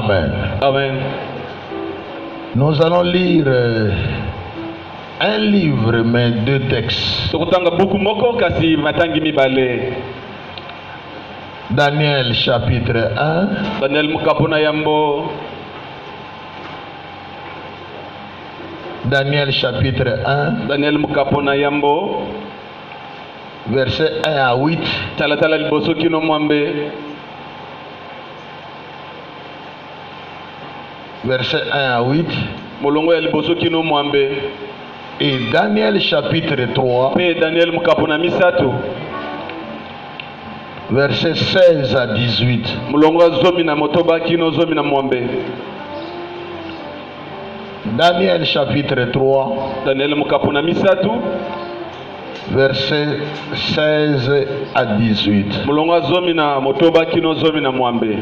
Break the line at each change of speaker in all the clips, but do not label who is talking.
Amen.
Amen.
Nous allons lire un livre, mais deux textes.
Tokutanga buku moko kasi matangi mibale.
Daniel chapitre 1.
Daniel mukapona yambo.
Daniel chapitre 1.
Daniel mukapona yambo.
Verset 1 à 8.
Talatala liboso kino mwambe.
Verset 1 à 8.
Molongo ya liboso kino mwambe.
Et Daniel chapitre 3.
Pe Daniel mukapona misato.
Verset 16 à 18.
Molongo zomi na motoba kino zomi na mwambe.
Daniel chapitre 3.
Daniel mukapona misato.
Verset 16 à 18.
Molongo zomi na motoba kino zomi na mwambe.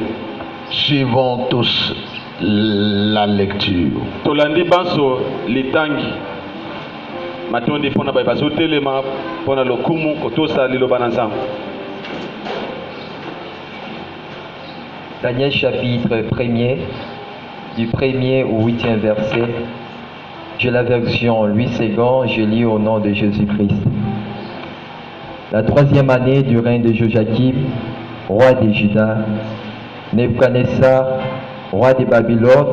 Suivons tous la lecture.
Tolandi banso litangi. Matondi pona ba bazo telema pona lokumu kotosa liloba na nzambe.
Daniel chapitre 1er, du 1er au 8e verset. J'ai la version Louis II, je lis au nom de Jésus-Christ. La 3e année du règne de Joachim, roi de Juda, Nebuchadnezzar, roi de Babylone,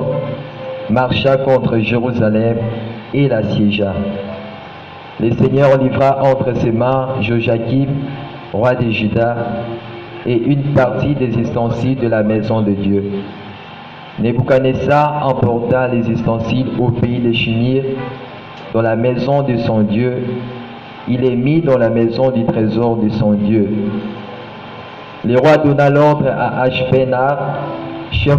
marcha contre Jérusalem et l'assiégea. Le Seigneur livra entre ses mains Joachim, roi de Juda, et une partie des ustensiles de la maison de Dieu. Nebuchadnezzar emporta les ustensiles au pays de Shinir, dans la maison de son Dieu. Il les mit dans la maison du trésor de son Dieu. Le roi donna l'ordre à Ashpenaz, chef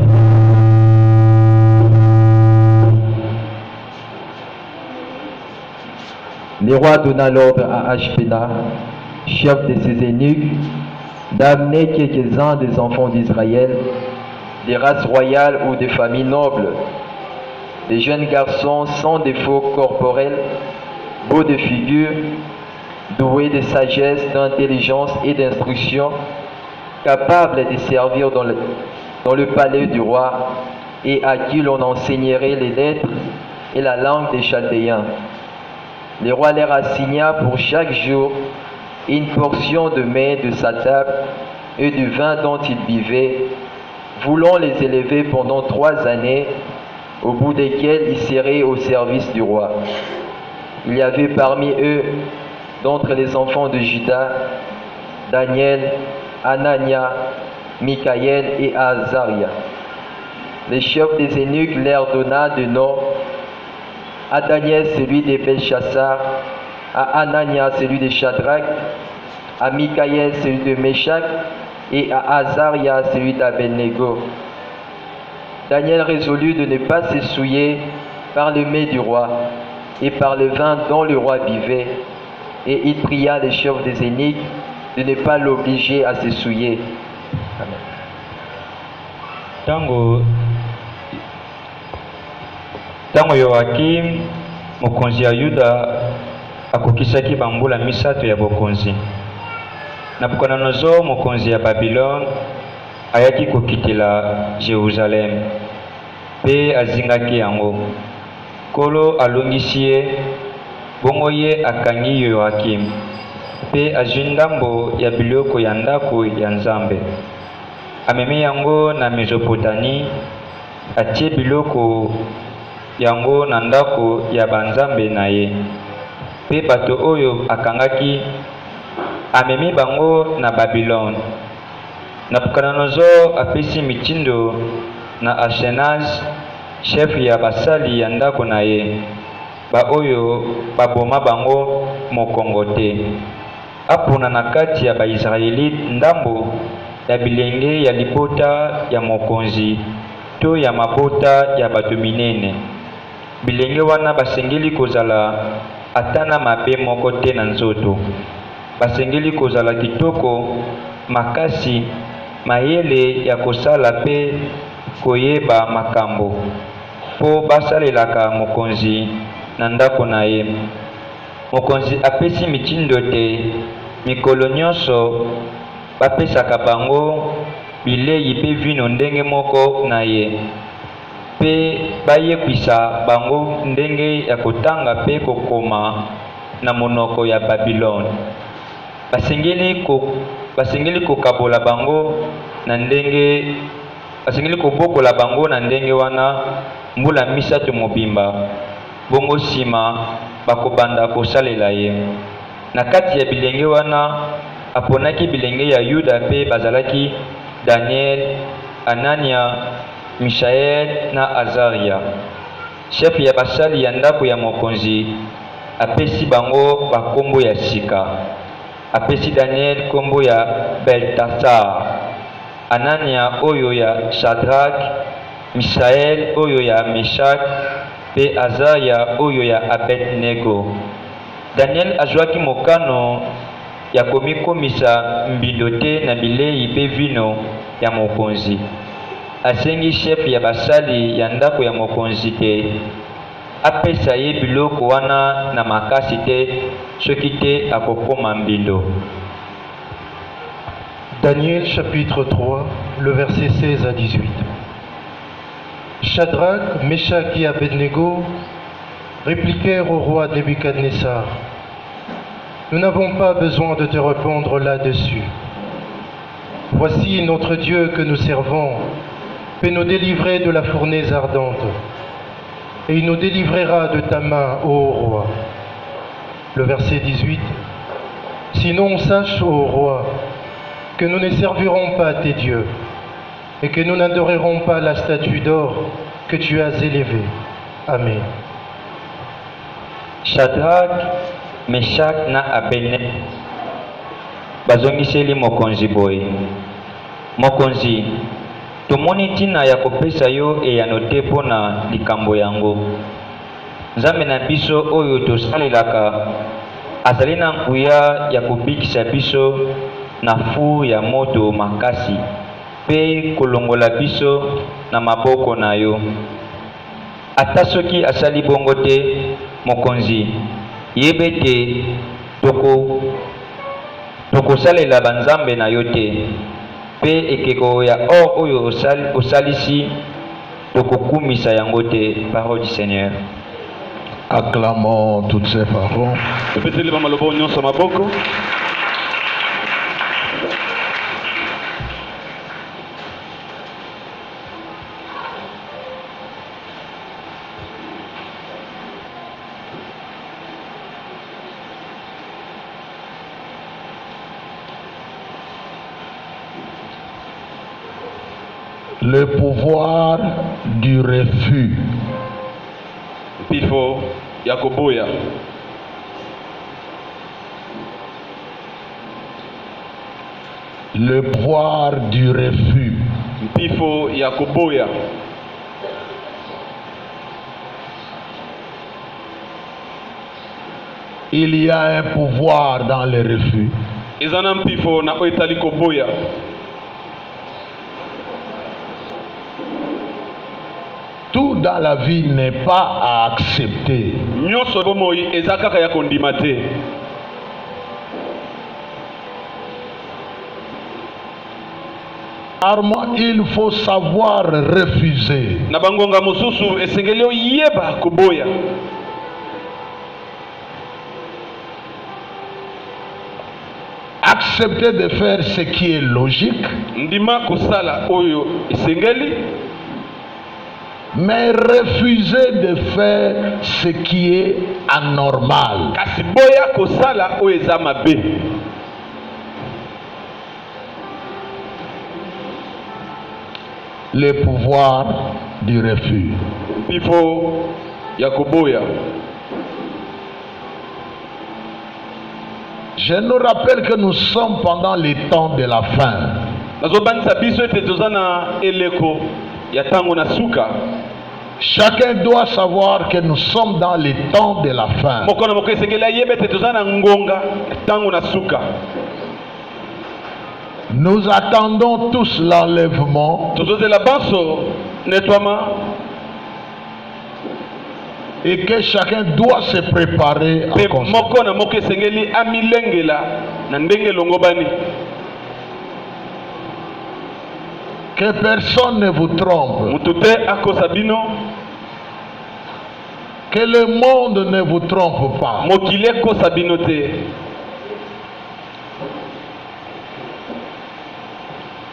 de ses eunuques, d'amener quelques-uns des enfants d'Israël, des races royales ou des familles nobles, des jeunes garçons sans défaut corporel, beaux de figure, doués de sagesse, d'intelligence et d'instruction, capables de servir dans le palais du roi, et à qui l'on enseignerait les lettres et la langue des Chaldéens. Le roi leur assigna pour chaque jour une portion de mets de sa table et du vin dont ils buvaient, voulant les élever pendant 3 années, au bout desquelles ils seraient au service du roi. Il y avait parmi eux, d'entre les enfants de Juda, Daniel, Anania, Michaël et Azaria. Le chef des eunuques leur donna de nom: à Daniel celui de Belchassar, à Anania celui de Shadrach, à Michaël celui de Meshach et à Azaria celui d'Abednego. Daniel résolut de ne pas se souiller par le mets du roi et par le vin dont le roi buvait, et il pria les chefs des eunuques de ne pas l'obliger à se souiller. Amen.
Tango Yoakim mokonzi ya Yuda akokisaki bambula misato ya bokonzi. Nabucodonosor mokonzi ya Babylone ayaki kokitela Jérusalem pe azingaki yango. Kolo alongisi ye, bongo ye akangi Yoakim pe azwi ndambo ya biloko ya ndako ya Nzambe. Amemi yango na Mesopotami, atie biloko yango na ndako ya banzambe na ye. Pe bato oyo akangaki amemi bango na Babylone. Nabucodonosor apesi mitindo na Ashenaz, chef ya basali ya ndako na ye, ba oyo baboma bango mokongo te. Apona na kati ya Baisraelite ndambo ya bilenge ya libota ya mokonzi to ya mabota ya bato minene. Bilenge wana basengeli kozala atana mabe moko te na nzoto. Basengeli kozala kitoko makasi, mayele ya kosala pe koyeba makambo, po basalelaka mokonzi na ndako na ye. Mokonzi apesi mitindo te, mikolo nyonso bapesaka bango bilei mpe vino ndenge moko na ye, mpe bayekwisa bango ndenge ya kotanga mpe kokoma na monoko ya Babilone. Basengeli kokabola bango na ndenge basengeli kobokola bango na ndenge wana mbula misato mobimba, bongo nsima bakobanda kosalela ye. Na kati ya bilenge wana aponaki bilenge ya Yuda mpe bazalaki Daniel, Anania, Mishael na Azaria. Chef ya basali ya ndako ya mokonzi apesi bango bakombo ya sika. Apesi Daniel kombo ya Beltasar, Anania oyo ya Shadrach, Mishael oyo ya Meshach, pe Azaria oyo ya Abednego. Daniel azwaki mokano ya komikomisa mbindo te na bilei pe vino ya mokonzi. Asengi chef ya basali ya ndako ya mokonzi te apesa ye biloko wana na makasi te, soki te akokoma mbindo.
Daniel chapitre 3, le verset 16 à 18. Shadrach, Meshach et Abednego répliquèrent au roi Nebuchadnezzar: nous n'avons pas besoin de te répondre là-dessus. Voici notre Dieu que nous servons peut nous délivrer de la fournaise ardente, et il nous délivrera de ta main, ô roi. Le verset 18. Sinon, sache, ô roi, que nous ne servirons pas tes dieux, et que nous n'adorerons pas la statue d'or que tu as élevée. Amen.
Shadrach, Meshach na Abednego bazongiseli mokonzi boye: mokonzi, tomoni ntina ya kopesa yo eyano te mpo na likambo yango. Nzambe na biso oyo tosalelaka azali na nguya ya kobikisa biso na fu ya moto makasi mpe kolongola biso na maboko na yo. Ata soki asali bongo te, mokonzi, yebe te tokosalela banzambe na yo te, mpe ekeko ya or oyo osalisi tokokumisa yango te. Parole du Seigneur.
Acclamons toutes ces paroles.
Tupetele malobo nyonso maboko.
Le pouvoir du refus.
Pifo ya koboya.
Le pouvoir du refus.
Pifo ya koboya.
Il y a un pouvoir dans le refus.
Ezana mpifo na oitali koboya.
Tout dans la vie n'est pas à accepter.
Nyonso bomoi ezakaka ya kondima te.
Armand, il faut savoir refuser.
Na bangonga mosusu esengeli oyeba koboya.
Accepter de faire ce qui est logique.
Ndima kosala oyo esengeli.
Mais refuser de faire ce qui est anormal.
Kasi boya kosala oyo eza mabe.
Le pouvoir du refus.
Pifo ya koboya.
Je nous rappelle que nous sommes pendant les temps de la fin.
Nazobanisa biso ete tozana eleko ya tango na suka.
Chacun doit savoir que nous sommes dans les temps de la fin.
Mokona moko esengeli ayeba ete tozana ngonga tango na suka.
Nous attendons tous l'enlèvement.
Tozozela banso nettoiement.
Et que chacun doit se préparer en conséquence.
Mokona moko esengeli amilengela na ndenge longobani.
Que personne ne vous trompe.
mutu te akosa bino,
Que le monde ne vous trompe pas.
mokili ekosa bino te.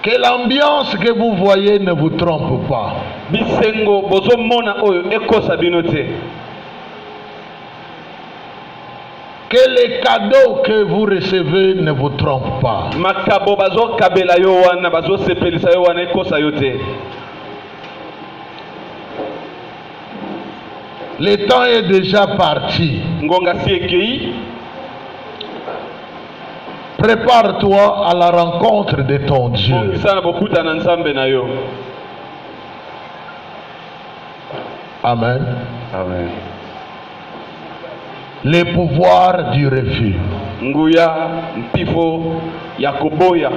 Que l'ambiance que vous voyez ne vous trompe pas.
Bisengo bozomona oyo ekosa bino te.
Que les cadeaux que vous recevez ne vous trompent pas.
Makabo bazokabela yo wana, bazosepelisa yo wana ekosa yo te.
Le temps est déjà parti.
Ngonga si ekei,
Prépare-toi à la rencontre de ton Dieu.
bongisa na bokuta na nzambe na yo.
Amen.
Amen.
Les pouvoirs du refus.
Nguya mpifo ya koboya.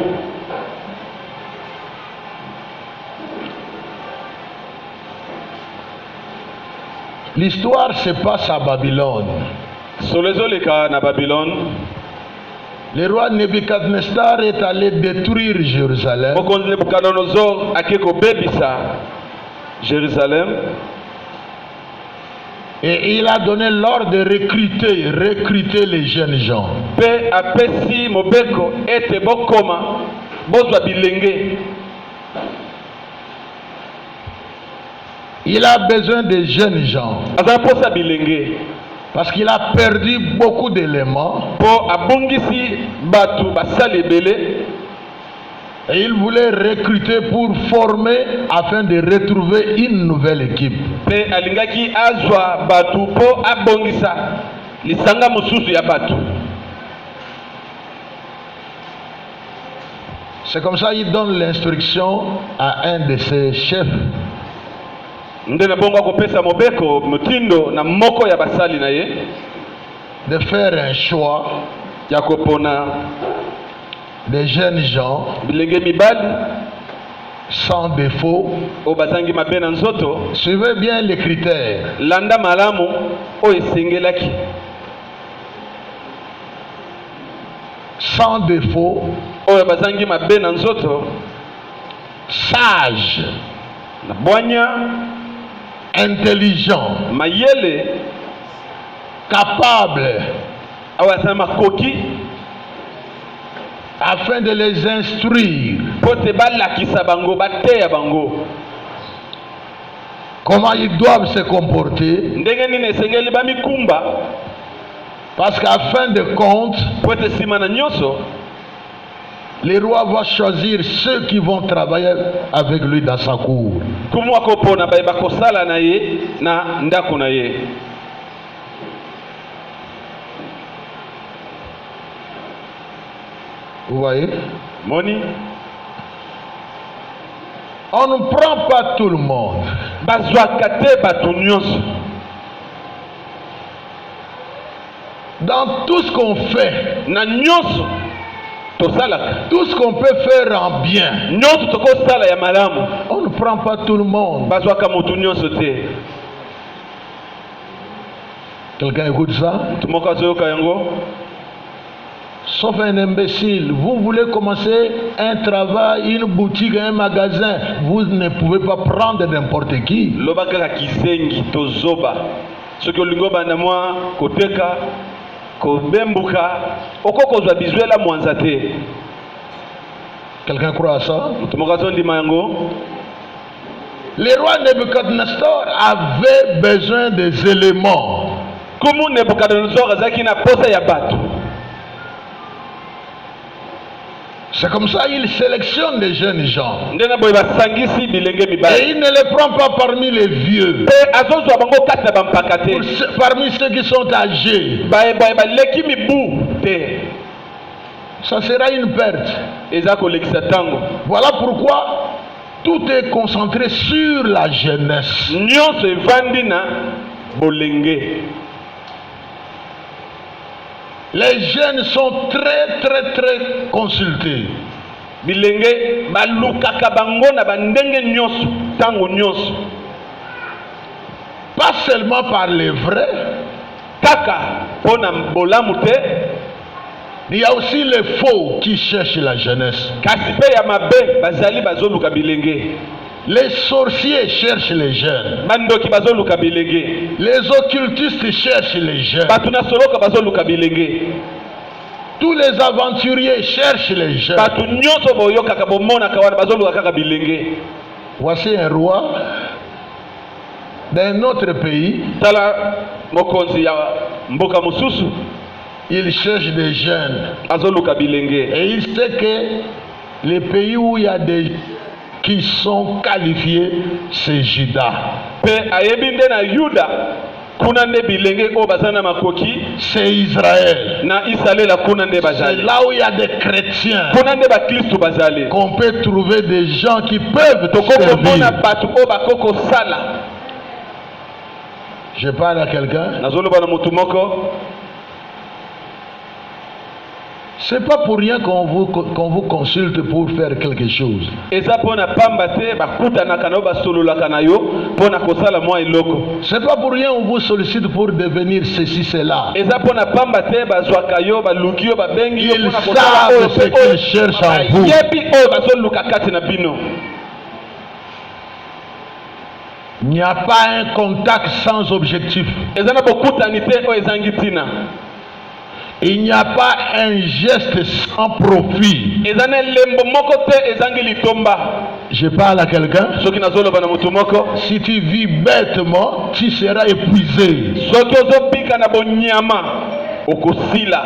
L'histoire se passe à Babylone.
Solezoleka na Babylone.
Le roi Nebuchadnezzar est allé détruire Jérusalem.
Mokonzi Nebukadnezar akeko bebisa Jérusalem.
Et il a donné l'ordre de recruter les jeunes gens.
Pe apesi mobeko ete bokoma bozwa bilenge.
Il a besoin de jeunes gens.
Aza posa bilenge.
Parce qu'il a perdu beaucoup d'éléments.
Po abongisi batu basali ebele.
Et il voulait recruter pour former afin de retrouver une nouvelle équipe.
Pe alingaki azwa batu po abongisa lisanga mosusu ya batu.
C'est comme ça qu'il donne l'instruction à un de ses chefs
Ndena bongo akopesa mobeko mutindo na moko ya basali na ye
de faire un choix
ya kopona
des jeunes gens
bilenge mibali
sans défaut.
o bazangi mabe na nzoto.
Suivez bien les critères.
Landa malamu o esengelaki.
Sans défaut,
Oyo bazangi mabe na nzoto.
sage,
Na bwanya
intelligent,
mayele
capable,
awasana makoki
afin de les instruire
pote balakisa bango bateya bango
comment ils doivent se comporter.
ndenge nini esengeli bamikumba
Parce qu'à fin de compte,
pote nsima na nyonso
le roi va choisir ceux qui vont travailler avec lui dans sa cour.
kumu akopona bayeba kosala na ye na ndako na ye.
Vous voyez?
Moni
On ne prend pas tout le monde.
bazwaka te bato nyonso.
Dans tout ce qu'on fait,
Na nyonso tosalaka,
tout ce qu'on peut faire en bien,
nyonso tokosala ya malamu
on ne prend pas tout le monde.
bazwaka motu nyonso te.
Quelqu'un écoute ça?
Mutu moko azoyoka yango.
Sauf un imbécile. Vous voulez commencer un travail, une boutique, un magasin. Vous ne pouvez pas prendre n'importe qui.
Loba kaka kizengi tozoba soki olingi obanda mwa koteka kobembuka oko kozwa bizwela mwanza te.
Quelqu'un croit à ça?
Mutu moko azondima yango.
Le roi Nebuchadnezzar avait besoin des éléments.
Kumu Nebukadnezar azalaki na posa ya bato.
C'est comme ça qu'il sélectionne des jeunes gens.
Ndenge boye basangisi bilenge
Et
mibali.
il ne les prend pas parmi les vieux.
Pe azozwa bango kati na bampaka te.
Parmi ceux qui sont âgés.
Baleki mibu te.
Ça sera une perte.
Eza kolekisa tango.
Voilà pourquoi tout est concentré sur la jeunesse.
Nyonso evandi na bolenge.
Les jeunes sont très consultés.
Bilenge balukaka bango na bandenge nyonso tango nyonso.
Pas seulement par les vrais,
Kaka pona bolamu te,
Il y a aussi les faux qui cherchent la jeunesse.
kasi mpe ya mabe bazali bazoluka bilenge.
Les sorciers cherchent les jeunes.
Mandoki bazoluka bilenge.
Les occultistes cherchent les jeunes.
Bato na soloka bazoluka bilenge.
Tous les aventuriers cherchent les jeunes.
Bato nyonso boyokaka bomonaka wana bazoluka kaka bilenge.
Voici un roi d'un autre pays.
Tala mokonzi ya mboka mosusu.
Il cherche des jeunes.
Azoluka bilenge.
Et il sait que les pays où il y a des qui sont qualifiés, c'est Juda.
Pe ayebinde na Yuda kuna nde bilenge o bazana makoki.
C'est Israël.
Na Israël kuna nde
C'est
bazali.
là où il y a des chrétiens
Kuna nde ba Kristo bazali.
qu'on peut trouver des gens qui peuvent te
Tokoko mona
servir.
bato o bakoko sala.
Je parle à quelqu'un.
Nazoloba na mutu moko.
C'est pas pour rien qu'on vous consulte pour faire quelque chose.
Eza pona pamba te bakutanaka na basololaka na yo pona kosala mwa eloko.
C'est pas pour rien qu'on vous sollicite pour devenir ceci, cela.
Eza pona pamba te bazwaka yo baluki yo babengi yo
Ils
pona kosala oyo
savent ce
pe oyo.
qu'ils cherchent en vous.
Yebi oyo bazoluka kati na bino.
Il n'y a pas un contact sans objectif.
Eza na bokutani te oyo ezangi ntina.
Il n'y a pas un geste sans profit.
Eza na lembo moko te ezangi litomba.
Je parle à quelqu'un.
Soki nazoloba na mutu moko.
Si tu vis bêtement, tu seras épuisé.
Soki ozobika na bonyama okosila.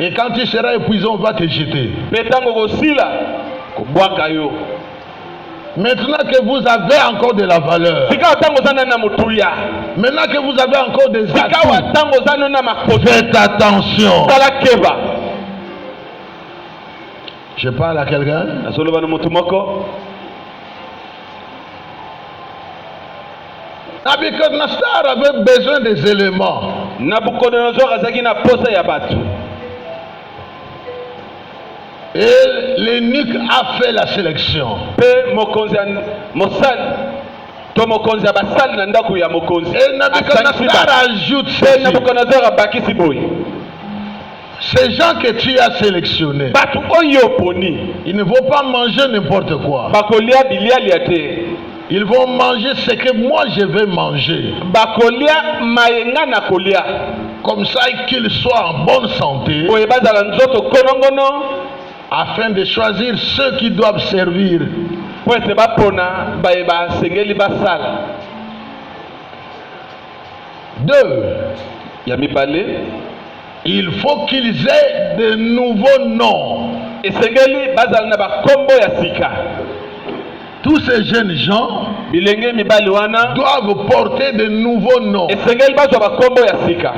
Et quand tu seras épuisé, on va te jeter.
Pe ntango okosila kobwaka yo.
Maintenant que vous avez encore de la valeur,
Sika ntango ozana na mutuya.
maintenant que vous avez encore des
Sika
atouts,
ntango ozana na makoti.
faites attention.
Tala keba.
Je parle à quelqu'un.
Nazoloba na mutu moko.
Nabucodonosor avait besoin des éléments.
Nabucodonosor azaki na posa ya bato.
Et l'eunuque a fait la sélection.
Pe mokonzi mosali to mokonzi ya basali na ndako ya mokonzi.
Et Nabucodonosor ajoute
Pe
ceci.
Nabucodonosor abakisi boye.
Ces gens que tu as sélectionnés,
Bato oyo poni.
ils ne vont pas manger n'importe quoi.
Bakolia bilialia te.
Ils vont manger ce que moi je vais manger.
Bakolia mayenga na kolia.
Comme ça qu'ils soient en bonne santé,
Oye bazala nzoto konongono.
afin de choisir ceux qui doivent servir.
Po ete bapona baye basengeli basala.
2.
Ya mibale.
Il faut qu'ils aient de nouveaux noms.
Esengeli bazala na bakombo ya sika.
Tous ces jeunes gens
Bilenge mibali wana.
doivent porter de nouveaux noms.
Esengeli bazwa bakombo ya sika.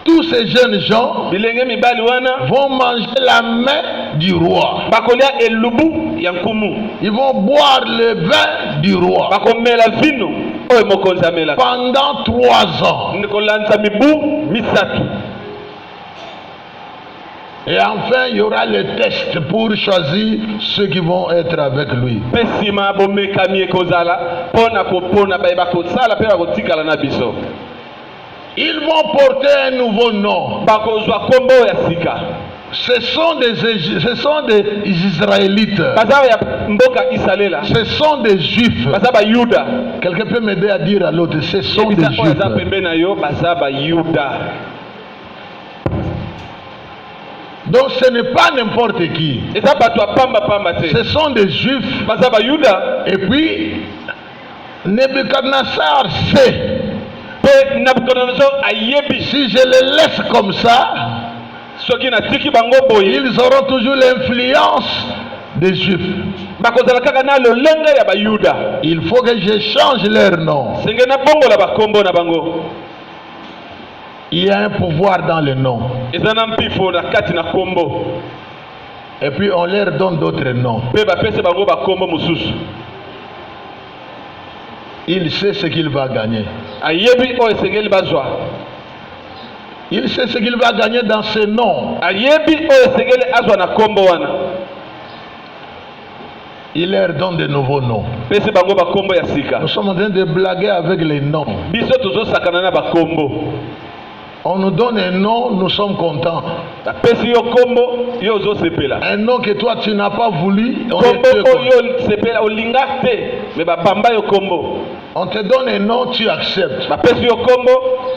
Tous ces jeunes gens
Bilenge mibali wana.
vont manger la main du roi.
Bakolia elubu ya nkumu.
Ils vont boire le vin du roi
Bakomela vino oyo mokonzi amela.
pendant 3 ans.
Nikolanza mibu misatu.
Et enfin, il y aura le test pour choisir ceux qui vont être avec lui.
Pesima bomekami ekozala pona kopona baye bakosala pe bakotikala na biso.
Ils vont porter un nouveau nom.
Bakozwa kombo ya sika.
Ce sont des Israélites.
Baza ya mboka Isalela.
Ce sont des Juifs.
Baza ba Yuda.
Quelqu'un peut m'aider à dire à l'autre, ce sont des
Ebisa oyo aza
Juifs.
pembe na yo baza ba Yuda.
Donc ce n'est pas n'importe qui.
Eza bato ya pamba pamba te.
Ce sont des Juifs.
Baza ba Yuda.
Et puis, Nebuchadnezzar sait,
Pe Nabucodonosor ayebi.
si je les laisse comme ça,
Soki na tiki bango boye.
ils auront toujours l'influence des Juifs.
Bakozala kaka na lolenge ya ba Yuda.
Il faut que je change leur nom.
Senge na bongo la bakombo na bango.
Il y a un pouvoir dans le nom.
Eza na mpifo na kati na kombo.
Et puis on leur donne d'autres noms.
Pe bapese bango bakombo mosusu.
Il sait ce qu'il va gagner.
Ayebi oyo esengeli bazwa.
Il sait ce qu'il va gagner dans ce nom.
Ayebi oyo esengeli azwa na kombo wana.
Il leur donne de nouveaux noms.
Pese bango bakombo ya sika.
Nous sommes en train de blaguer avec les noms.
Biso tozosakana na bakombo.
On nous donne un nom, nous sommes contents.
bapesi yo kombo yo ozosepela
Un nom que toi tu n'as pas voulu, on,
kombo oyo sepela olinga te me bapamba yo kombo
on te donne un nom, tu acceptes.
bapesi yo kombo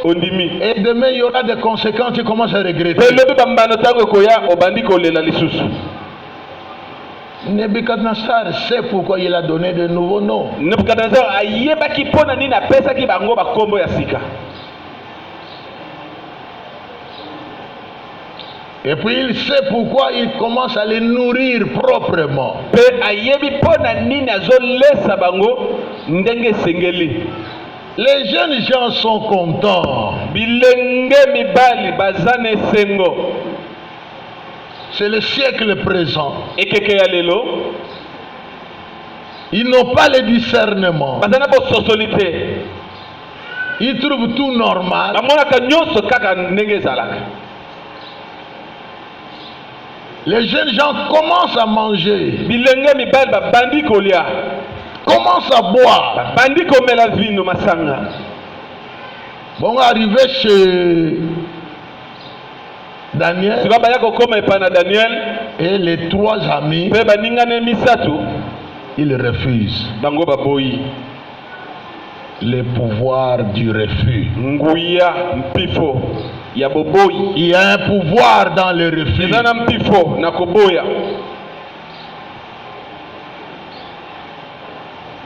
ondimi
Et demain il y aura des conséquences, tu commences à regretter.
pe lobi bambano ntango ekoya obandi kolela lisusu.
Nebuchadnezzar sait pourquoi il a donné de nouveaux noms.
Nebukadnezar ayebaki mpo na nini apesaki bango bakombo ya sika.
Et puis il sait pourquoi il commence à les nourrir proprement.
Pe ayebi mpo na nini azolesa bango ndenge esengeli.
Les jeunes gens sont contents.
Bilenge mibali baza na esengo.
C'est le siècle présent.
Ekeke ya lelo
Ils n'ont pas le discernement.
baza na bososoli te.
Ils trouvent tout normal.
bamonaka nyonso kaka ndenge ezalaka.
Les jeunes gens commencent à manger,
Bilenge mibali babandi kolia,
commencent à boire.
babandi komela vino masanga.
Bon, arrivé chez Daniel
Sika baya kokoma epai na Daniel
et les trois amis,
mpe baningane misatu
ils refusent
bango baboyi
le pouvoir du refus.
nguya mpifo ya boboyi.
Il y a un pouvoir dans le refus.
eza na mpifo na koboya.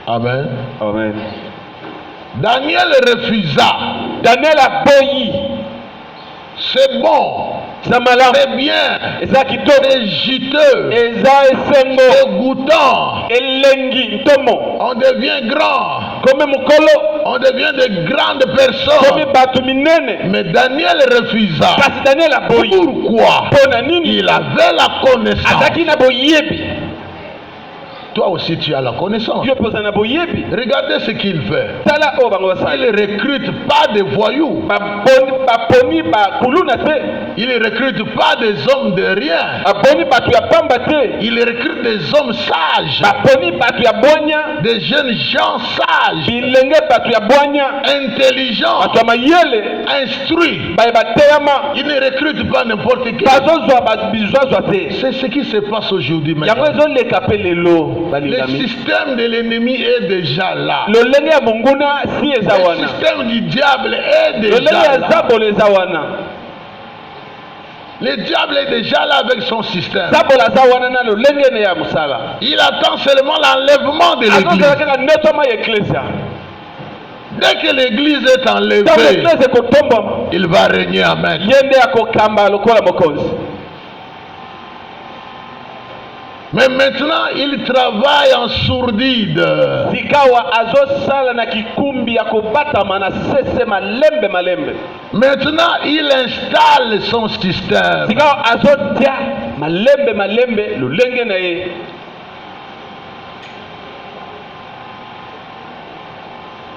Amen.
Amen.
Daniel refusa.
Daniel aboyi.
C'est bon,
Eza malamu,
c'est bien,
eza kitoko,
c'est juteux,
eza esengo,
c'est goûtant.
elengi ntomo.
On devient grand,
Komi mukolo,
on devient de grandes
komi
personnes.
batu minene.
Mais Daniel refusa.
Kasi Daniel aboyi.
Pourquoi?
Pona nini?
Il avait la connaissance.
Azaki na boyebi.
Toi aussi tu as la connaissance.
Yo poza na boyebi.
Regardez ce qu'il fait.
Tala o bango
Il
basali.
ne recrute pas des voyous.
Baponi bakuluna te.
Il ne recrute pas des hommes de rien.
Aboni batu ya pamba te.
Il recrute des hommes sages,
Baponi batu ya bonya.
des jeunes gens sages,
Bilenge batu ya bonya.
intelligents,
Batu ya mayele.
instruits.
Baye bateyama.
Il ne recrute pas n'importe qui.
Bazozwa bizwazwa te.
C'est ce qui se passe aujourd'hui
Yango
maintenant.
ezoleka pe lelo.
Le
Balingami.
système de l'ennemi est déjà là.
Lolenge ya monguna si eza
Le
wana.
système du diable est
Lolenge
déjà
ya
là.
zabolo eza wana.
Le diable est déjà là avec son système.
Zabolo aza wana na lolenge ne ya musala.
Il attend seulement l'enlèvement de
Azozala
l'église.
kaka netoma ya eklesia.
Dès que l'église est
Ntango
enlevée,
eklese ekotombama.
il va régner. Amen.
Ye nde akokamba lokola mokonzi.
Mais maintenant, il travaille en sourdine.
Sikawa azosala na kikumbi ya kobatama na sese malembe malembe.
Maintenant, il installe son système.
Sikawa azotia malembe malembe lolenge na ye.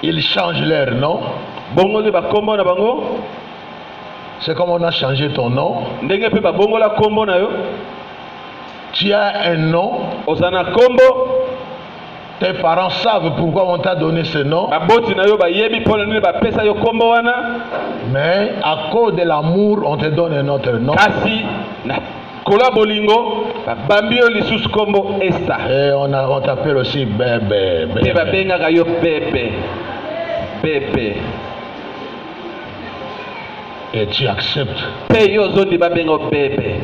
Il change leur nom.
Bongo nde bakombo na bango.
C'est comme on a changé ton nom.
Ndenge pe babongola kombo na yo.
Tu as un nom.
Ozana kombo.
Tes parents savent pourquoi on t'a donné ce nom.
Baboti na yo bayebi pona nini bapesa yo kombo wana.
Mais à cause de l'amour, on te donne un autre nom.
Kasi na kola bolingo babambi yo lisusu kombo Esther.
Et on t'appelle aussi bébé.
Pe babengaka yo bebe. Bebe.
Et tu acceptes
Pe yo zondi babenga bebe.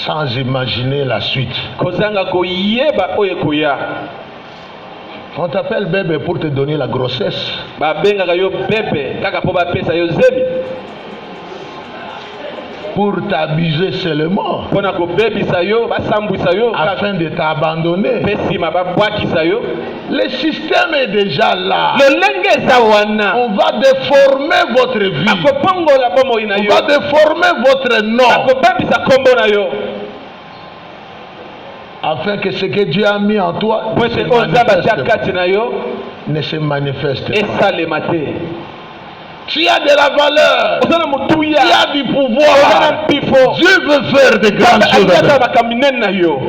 sans imaginer la suite.
Kozanga koyeba oyo koya.
On t'appelle bébé pour te donner la grossesse.
Babengaka yo bebe kaka po bapesa yo zemi.
Pour t'abuser seulement.
Pona kobebisa yo basambwisa yo
Afin de t'abandonner.
pe nsima babwakisa yo.
Le système est déjà là.
Lolenge eza wana.
On va déformer votre vie.
Bakopongola bomoi na
On
yo.
va déformer votre nom.
Bakobebisa kombo na yo.
Afin que ce que Dieu a mis en toi
Po ete oyo nzambe atia kati na yo
ne se manifeste pas.
esalema te.
Tu as de la valeur.
Oza na motuya.
Tu as du
Oza na
pouvoir.
mpifo.
Dieu veut faire de grandes choses.
Atiata bakaminene na yo.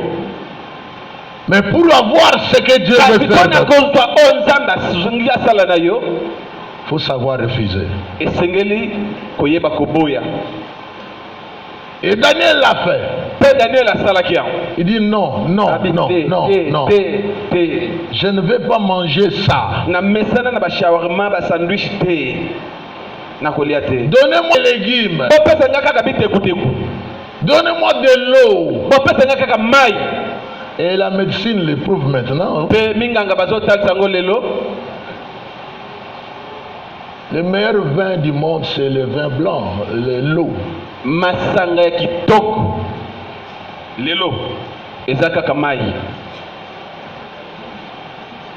Mais pour avoir ce que Dieu
Kasi
veut faire,
mpona kozwa oyo nzambe asungi asala na yo.
faut savoir refuser.
esengeli koyeba koboya.
Et Daniel l'a fait.
Pe Daniel asalaki yango.
Il dit non, non, non, non, non. Je ne vais pas manger ça.
Na mesana na ba shawarma ba sandwich te. Na kolia te.
Donnez-moi des légumes.
Bo pesa nyaka ka bitekuteku.
Donnez-moi de l'eau.
Bo pesa nyaka ka mai.
Et la médecine le prouve maintenant.
Pe minganga bazo talisa ngo lelo.
Le meilleur vin du monde, c'est le vin blanc, l'eau.
Masanga ya kitoko. Lelo. Ezaka ka mai.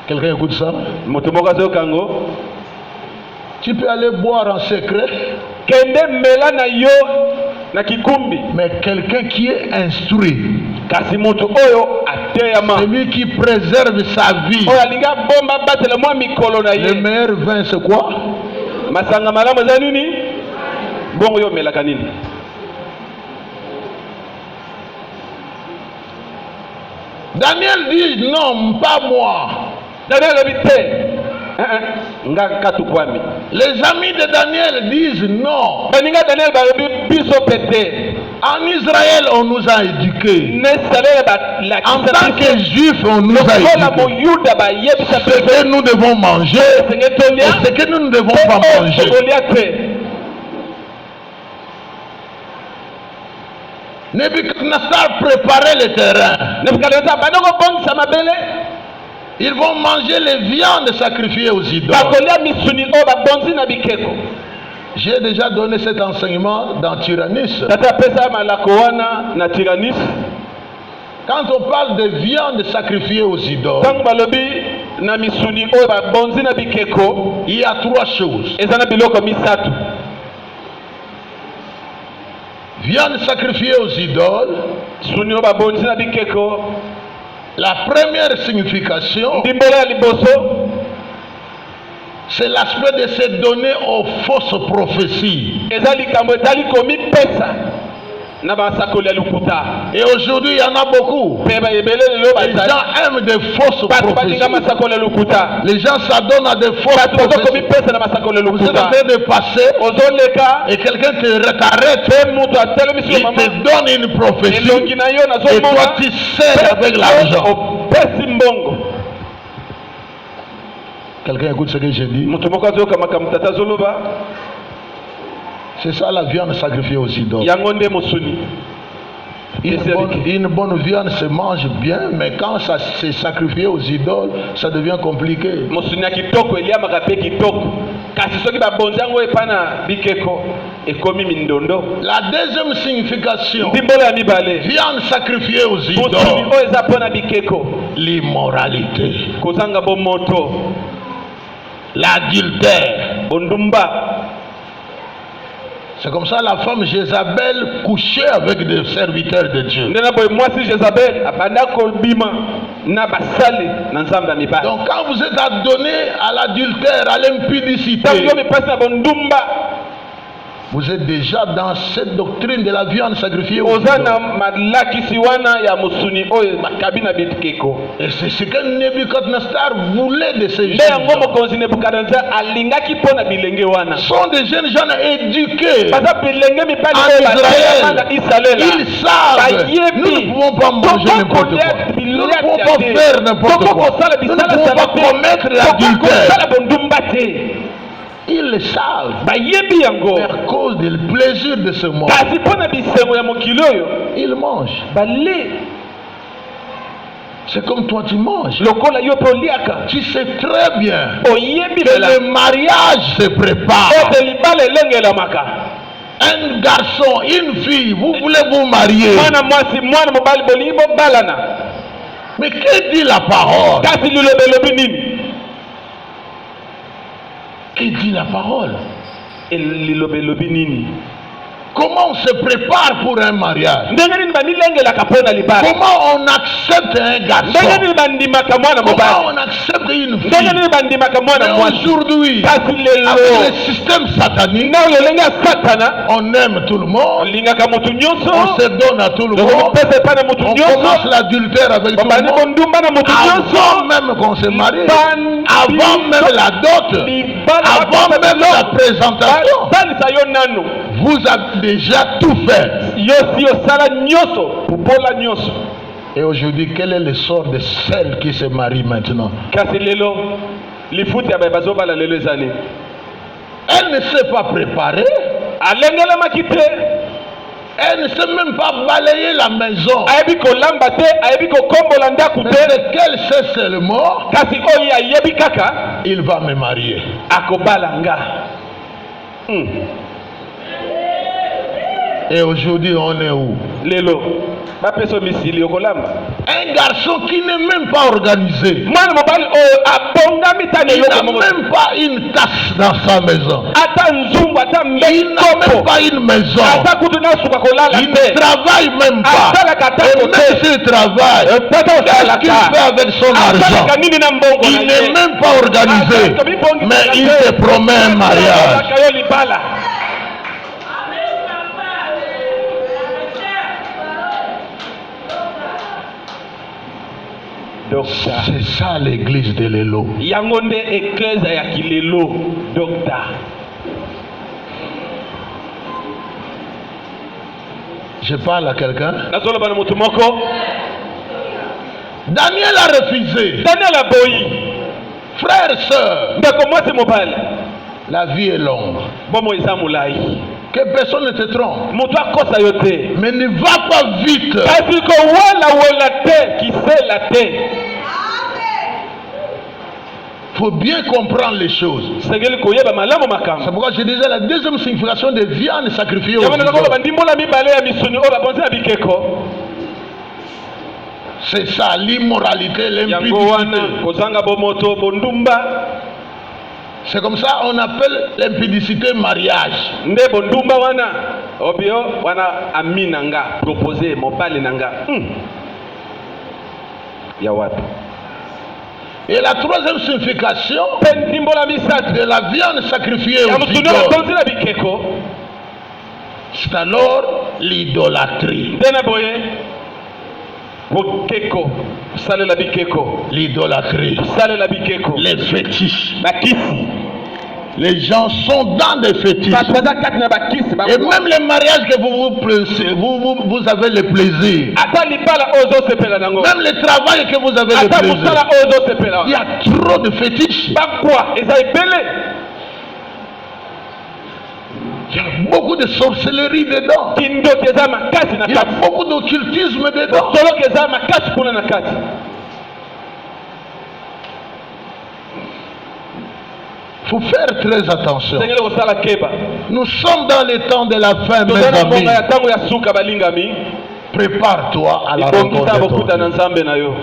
Quelqu'un écoute ça?
Moto moko azo kango.
Tu peux aller boire en secret.
Kende mela na yo na kikumbi.
Mais quelqu'un qui est instruit,
Kasi moto oyo ateyama.
celui qui préserve sa vie,
Oyo alinga bomba batela mwa mikolo na
le
ye.
meilleur vin c'est quoi?
Masanga malamu za nini? Bongo yo melaka nini?
Daniel dit non, pas moi.
Daniel habite. Nga katu kwami.
Les amis de Daniel disent non.
Baninga Daniel ba biso pete.
En Israël, on nous a éduqués.
Ne salele ba la
En tant que juifs, on nous a
kola mo
éduqués.
yuda ba yebisa
Ce que nous devons manger et ce que nous ne devons pas manger. Nebuchadnezzar préparait le terrain. Ils vont manger les viandes sacrifiées aux idoles. J'ai déjà donné cet enseignement dans Tyrannis. Quand on parle de viande sacrifiée aux idoles, il y a trois choses. Viande sacrifiée aux idoles, la première signification, c'est l'aspect de se donner aux fausses prophéties. Et aujourd'hui, il y en a beaucoup. Les gens aiment des fausses prophéties. Les gens s'adonnent à des fausses prophéties. Vous êtes en train de passer et quelqu'un t'arrête. Il te donne une prophétie et toi tu sers avec l'argent. Quelqu'un écoute ce que j'ai dit? C'est ça la viande sacrifiée aux idoles. Une bonne viande se mange bien, mais quand ça s'est sacrifié aux idoles, ça devient compliqué. La deuxième signification, viande sacrifiée aux idoles, l'immoralité, l'adultère. C'est comme ça la femme Jézabel couchait avec des serviteurs de Dieu. Donc quand vous êtes adonné à l'adultère, à l'impudicité, vous êtes déjà dans cette doctrine de la viande sacrifiée aux idoles. Et c'est ce que Nebuchadnezzar voulait de ces jeunes gens. Ce sont des jeunes gens éduqués en Israël. Ils savent, nous ne pouvons pas manger n'importe quoi. Nous ne pouvons pas faire n'importe quoi. Nous ne pouvons pas commettre l'adultère. Ils le savent. Mais à cause du plaisir de ce monde, ils mangent. C'est comme toi tu manges. Tu sais très bien que le mariage se prépare. Un garçon, une fille, vous voulez vous marier. Mais que dit la parole? Que dit la parole? Comment on se prépare pour un mariage? Comment on accepte un garçon? Comment on accepte accepté une fille.
ndenge nini bandimaka mwana
Mais
mwasi
aujourd'hui,
kasi lelo
avec le système satanique,
na lolenge ya satana
on aime tout le monde,
olingaka motu nyonso
on se donne à tout le monde,
okopesa epai na motu
on
nyonso
commence l'adultère avec tout le
babandi
monde.
kondumba na motu
Avant
nyonso
même qu'on se marie,
Ban-
avant même la dot, avant même la présentation,
basalisa yo nano
vous avez déjà tout fait.
yo si osala nyonso popola nyonso
Et aujourd'hui, quel est le sort de celle qui se marie maintenant?
kasi lelo lifuti ya baye bazobala lelo ezali
Elle ne s'est pas préparée.
alengelamaki te
Elle ne sait même pas balayer la maison.
ayebi kolamba te ayebi kokombola ndaku
Mais
te
ce qu'elle sait seulement,
kasi oyo ayebi kaka
il va me marier.
akobala nga
Et aujourd'hui, on est où?
lelo bapesa misili okolamba
Un garçon qui n'est même pas organisé.
mwana mobali oyo abongami ta
Il
lelo
n'a même pas une tasse dans sa maison.
ata nzungu ata
Il n'a même pas une maison.
ata kutu nasuka kolala
Il
te
ne travaille même pas.
asalaka
Et
tango
même
te
s'il travaille,
tata
qu'est-ce qu'il fait
osalaka
avec son argent?
asalaka nini na mbongo
Il n'est même pas organisé. Mais il te promet un mariage.
yo libala docteur
C'est ça l'église de Lélo.
yango nde eklese ya kilelo docteur
Je parle à quelqu'un.
nazoloba na motu moko
Daniel a refusé.
daniel aboyi
Frères, sœurs,
ndeko mwasi mobali
la vie est longue.
bomo eza molai
Que personne ne te trompe.
moto akosa yo te
Mais ne va pas vite.
kasi kowelawela te kisela te
Il faut bien comprendre les choses.
sengeli koyeba malamu
C'est
makambo
pourquoi je disais la deuxième signification de viande sacrifiée aux
yango
idoles.
nazakoloba ndimbola mibale ya misuni oyo babonzi na bikeko
C'est ça, l'immoralité,
yango wana
l'impudicité.
kozanga bomoto bondumba
C'est comme ça on appelle l'impudicité mariage.
nde bondumba wana obio wana ami na nga propose mobali na nga ya wapi
Et la troisième signification
mpe ndimbola misatu
de la viande sacrifiée
ya
aux
mosuni oyo
idoles,
babonzi na bikeko
c'est alors l'idolâtrie.
nde na boye bokeko kosalela bikeko
L'idolâtrie,
kosalela bikeko
les fétiches.
bakisi
Les gens sont dans des fétiches.
bato baza kati na bakisi
Et même les mariages que vous avez le plaisir.
ata libala oyo ozosepela nango
Même le travail que vous avez le
ata
plaisir.
mosala oyo ozosepela
Il y a trop de fétiches.
bakwa eza ebele
Il y a beaucoup de sorcellerie dedans.
kindoki eza makasi na
Il y a
kati
beaucoup d'occultisme dedans.
soloki eza makasi kuna na kati
Il faut faire très attention.
sengeli kosala keba
Nous sommes dans les temps de la fin, mes
toza na mbongo
amis.
ya ntango ya suka balingami
Prépare-toi à la rencontre
libongisa
de ton
bokuta na
Dieu.
nzambe na yo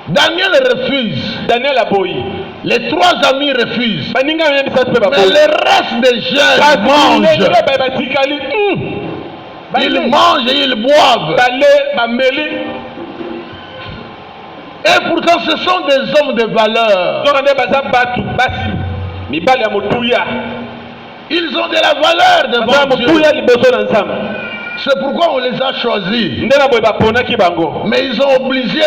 Daniel refuse.
daniel aboyi
Les trois amis refusent.
baningami ye misatu mpe
Mais
baboyi
le reste des gens
kasi
mangent.
ndenge baye batikali
Ils mangent et ils boivent.
bale bameli
Et pourtant, ce sont des hommes de valeur.
soka nde baza bato basi mibali ya motuya
Ils ont de la valeur
baza ya
devant Dieu.
motuya liboso na nzambe
C'est pourquoi on les a choisis.
nde na boye baponaki bango
Mais ils ont oublié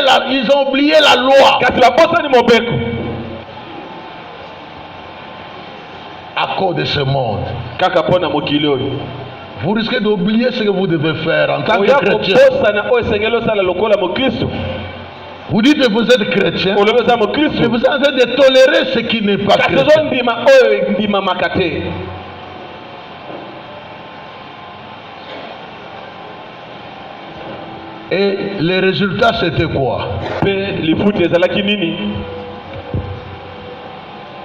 la loi
kasi babosani mobeko
à cause de ce monde.
kaka mpo na mokili oyo
Vous risquez d'oublier ce que vous devez faire en tant que
oya
chrétien.
kobosana oyo esengeli osala lokola mokristo
Vous dites que vous êtes chrétien,
olobi eza
mais
mokristo
vous êtes en train de tolérer ce qui n'est pas
kasi
chrétien.
ozondima oyo endimamaka te
Et le résultat, c'était quoi?
mpe lifuti ezalaki nini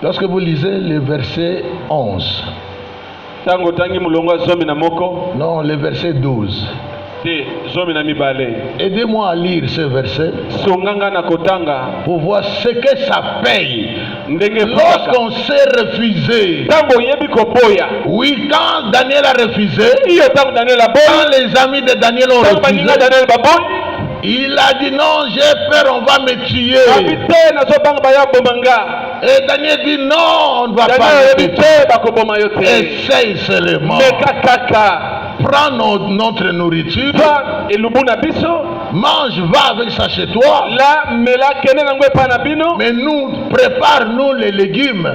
Lorsque vous lisez le verset 11,
ntango otangi molongo ya zomi na moko
non, le verset 12,
te zomi na mibale
aidez-moi à lire ce verset
songanga na kotanga
pour voir ce que ça paye.
ndenge efutaka
Lorsqu'on s'est refusé,
ntango oyebi koboya
oui, quand Daniel a refusé,
iyo ntango daniel aboyi
quand les amis de Daniel ont
ntango baninga
refusé,
daniel baboyi
Il a dit non, j'ai peur, on va me tuer. Et Daniel dit non, on ne va pas me tuer. Essaye seulement. Prends notre nourriture. Mange, va avec ça chez toi. Mais nous, prépare-nous les légumes.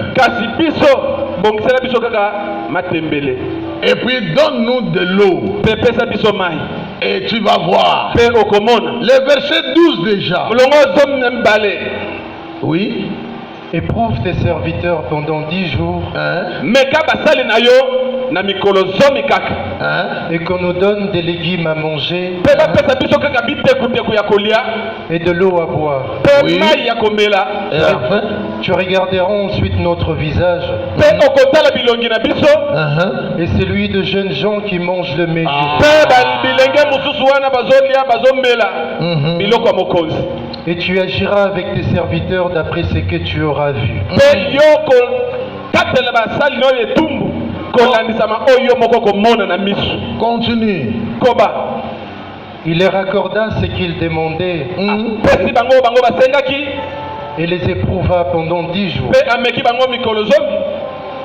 Et puis donne-nous de l'eau. Et tu vas voir. Le verset 12 déjà. Oui.
Éprouve tes serviteurs pendant 10 jours. Et qu'on nous donne des légumes à manger. Et de l'eau à boire.
Oui. Et enfin,
tu regarderas ensuite notre visage. Et celui de jeunes gens qui mangent le mets. Et tu agiras avec tes serviteurs d'après ce que tu auras vu.
continue.
Il leur accorda ce qu'ils demandaient. Et les éprouva pendant 10 jours.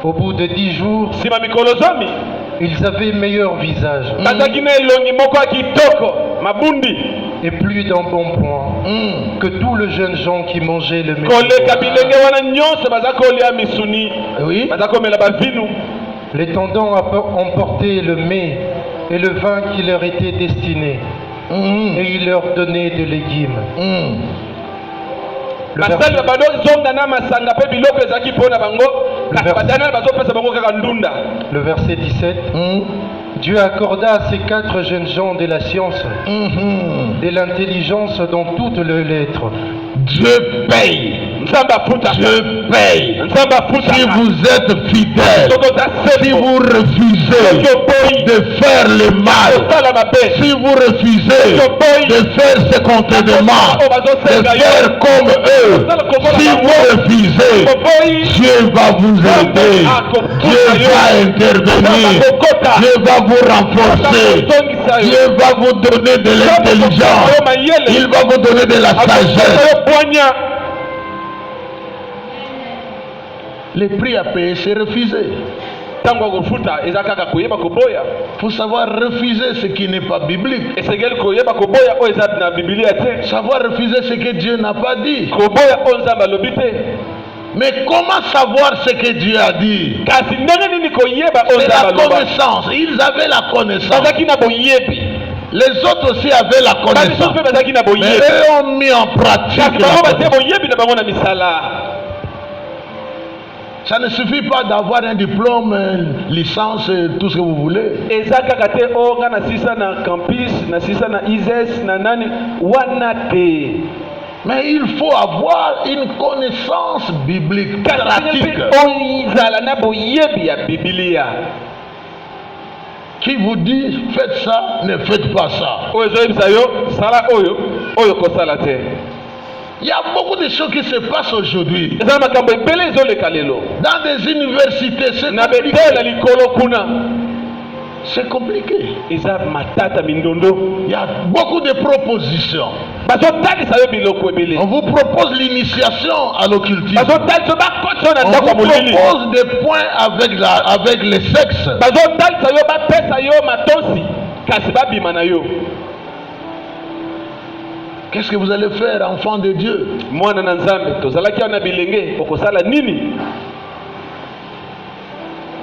Au bout de 10 jours, ils avaient meilleur visage. Et plus d'embonpoint que tous les jeunes gens qui mangeaient le mets.
Oui.
Les tendants emportaient le mets et le vin qui leur était destiné. Et il leur donnait des légumes. Le verset 17. Dieu accorda à ces 4 jeunes gens de la science, de l'intelligence dans toutes les lettres.
Dieu paye. Dieu paye. Si vous êtes fidèle, si vous refusez de faire le mal, si vous refusez de faire ce qu'on te demande, de faire comme eux, si vous refusez, Dieu va vous aider, Dieu va intervenir, Dieu va vous renforcer, Dieu va vous donner de l'intelligence, il va vous donner de la sagesse. Les prix à payer, c'est refuser. Faut savoir refuser ce qui n'est pas biblique. Savoir refuser ce que Dieu n'a pas dit. Mais comment savoir ce que Dieu a dit? C'est la connaissance. Ils avaient la connaissance. Les autres aussi avaient la connaissance. Mais eux ont mis en pratique la connaissance. Ça ne suffit pas d'avoir un diplôme, licence, tout ce que vous voulez. Mais il faut avoir une connaissance biblique, pratique. Qui vous dit faites ça, ne faites pas ça. Il y a beaucoup de choses qui se passent aujourd'hui. Dans des universités, c'est compliqué. Il y a beaucoup de propositions. On vous propose l'initiation à l'occultisme. On vous propose des points avec les sexes. Qu'est-ce que vous allez faire, enfant de Dieu?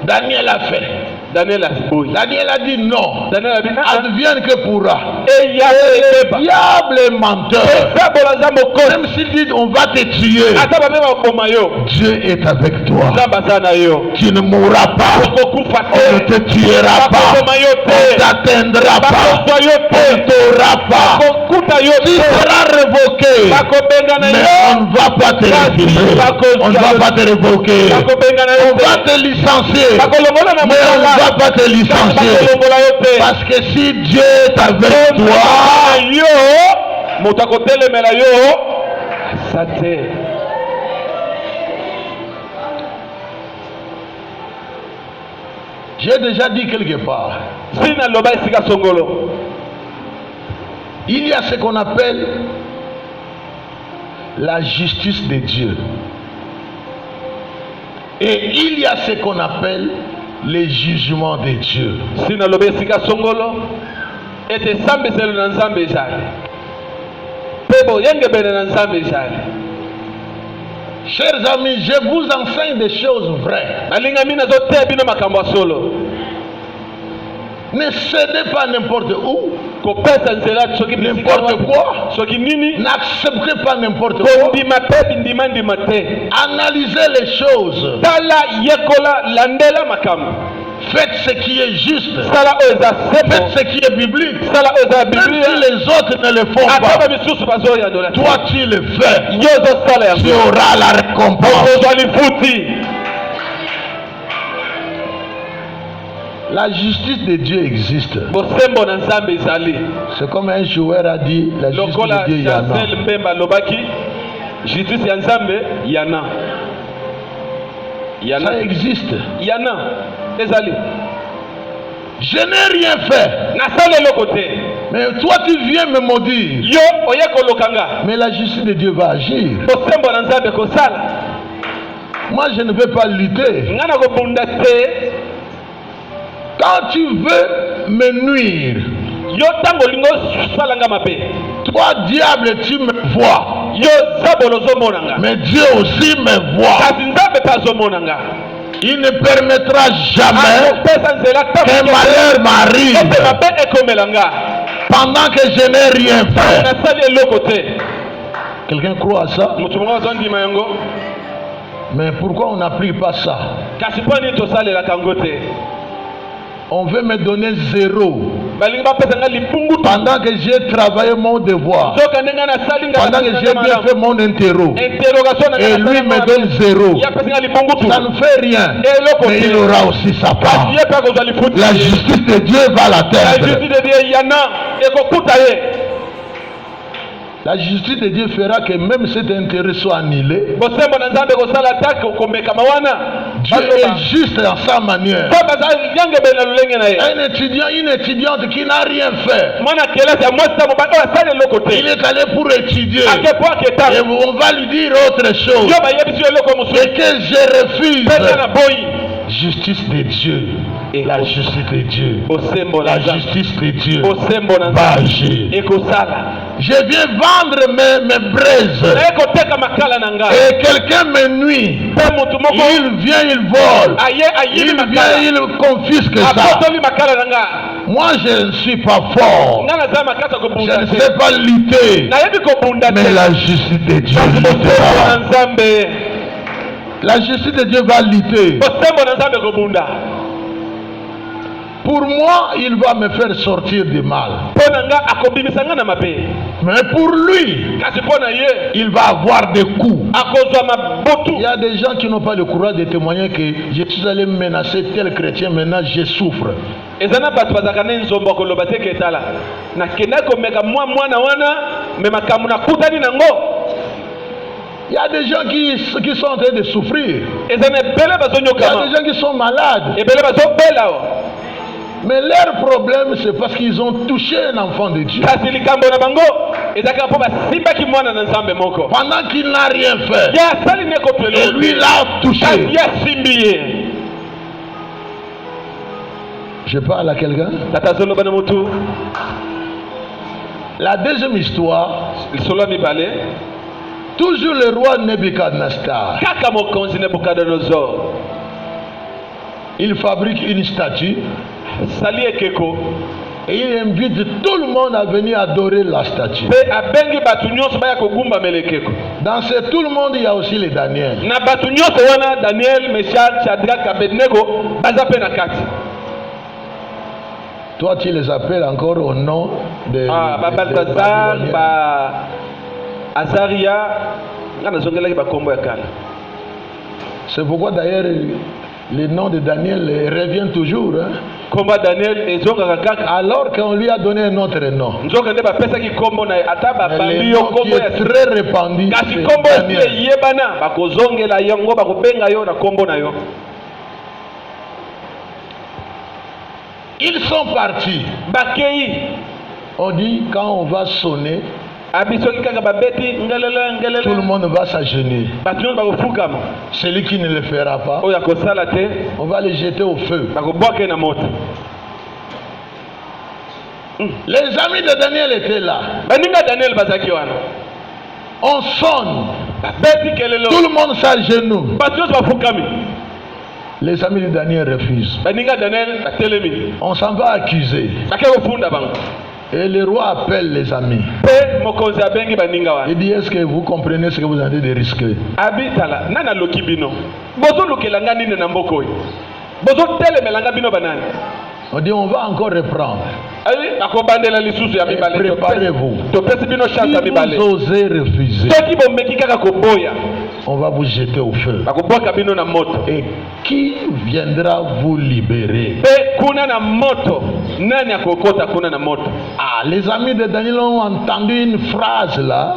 Daniel a fait. Daniel a dit non. Advienne que pourra. Et diable est menteur. Même s'il dit on va te tuer, Dieu est avec toi. Tu ne mourras pas. On ne te tuera pas. On ne t'atteindra pas. On ne t'aura pas. Tu seras révoqué. Mais on ne va pas te refuser. On ne va pas te révoquer. On va te licencier. Mais on ne va pas te licencier. Parce que si Dieu est avec toi, j'ai déjà dit quelque part, Il y a ce qu'on appelle la justice de Dieu. Et il y a ce qu'on appelle les jugements de Dieu. Chers amis, je vous enseigne des choses vraies. Ne cédez pas n'importe où, n'importe quoi. N'acceptez pas n'importe quoi. Analysez les choses. Faites ce qui est juste. Faites ce qui est biblique. Même si les autres ne le font pas, toi tu le fais. Tu auras la récompense. La justice de Dieu existe. C'est comme un joueur a dit, la justice de Dieu, il y en a. Ça existe. Je n'ai rien fait. Mais toi tu viens me maudire. Mais la justice de Dieu va agir. Moi je ne veux pas lutter. Quand tu veux me nuire, toi diable tu me vois, mais Dieu aussi me voit. Il ne permettra jamais qu'un malheur m'arrive pendant que je n'ai rien fait. Quelqu'un croit à ça? Mais pourquoi on n'applique pas ça? On veut me donner 0 pendant que j'ai travaillé mon devoir, pendant que j'ai bien fait mon interro, et lui me donne 0. Ça ne fait rien, mais il aura aussi sa part. La justice de Dieu va l'atteindre. La justice de Dieu fera que même cet intérêt soit annulé. Dieu est juste dans sa manière. Un étudiant, une étudiante qui n'a rien fait, il est allé pour étudier, et on va lui dire autre chose, et que je refuse. Justice de Dieu. La justice de Dieu. La justice de Dieu va agir. Je viens vendre mes braises et quelqu'un me nuit. Il vient, il vole. Il vient, il confisque ça. Moi je ne suis pas fort. Je ne sais pas lutter. Mais la justice de Dieu luttera. La justice de Dieu va lutter. Pour moi, il va me faire sortir du mal. Mais pour lui, il va avoir des coups. Il y a des gens qui n'ont pas le courage de témoigner que je suis allé menacer tel chrétien, maintenant je souffre. Il y a des gens qui sont en train de souffrir. Il y a des gens qui sont malades. Mais leur problème, c'est parce qu'ils ont touché un enfant de Dieu. Pendant qu'il n'a rien fait, et lui l'a touché. Je parle à quelqu'un. La deuxième histoire, toujours le roi Nebuchadnezzar. Il fabrique une statue. Et il invite tout le monde à venir adorer la statue. Dans ce tout le monde, il y a aussi les Daniel. Toi, tu les appelles encore au nom de
Balthazar, Azaria.
C'est pourquoi d'ailleurs le nom de Daniel revient toujours. Alors qu'on lui a donné un autre nom. Le nom qui est très répandu, c'est Daniel. Ils sont partis. On dit quand on va sonner,
Abi soki kaka babeti ngelele ngelele.
tout le monde va s'agenouiller.
Batu ba kufukama.
Celui qui ne le fera pas,
Oya ko sala te.
on va le jeter au feu.
Ba ko boke na moto.
Les amis de Daniel étaient là.
Baninga Daniel bazaki wana.
On sonne.
Babeti kelelo.
Tout le monde s'agenouille.
Batu ba fukami.
Les amis de Daniel refusent.
Baninga Daniel batelemi.
On s'en va accuser.
Bakeko funda bango.
Et le roi appelle les amis.
Pe mokonzi abengi baninga wana.
Il dit, est-ce que vous comprenez ce que vous êtes en train de risquer?
Abitala nana loki bino. Bozo lokelanga nini na mboko yi. Bozo telemelanga bino banani.
On dit, on va encore reprendre.
Ayi akobandela lisusu ya mibale.
Préparez-vous.
To pesi bino chance ya
Si
mibale.
vous osez refuser,
Soki bomeki kaka koboya.
on va vous jeter au feu.
Bakobwaka bino na moto.
Et qui viendra vous libérer?
Pe kuna na moto. Nani akokota kuna na moto?
Ah, les amis de Daniel ont entendu une phrase là.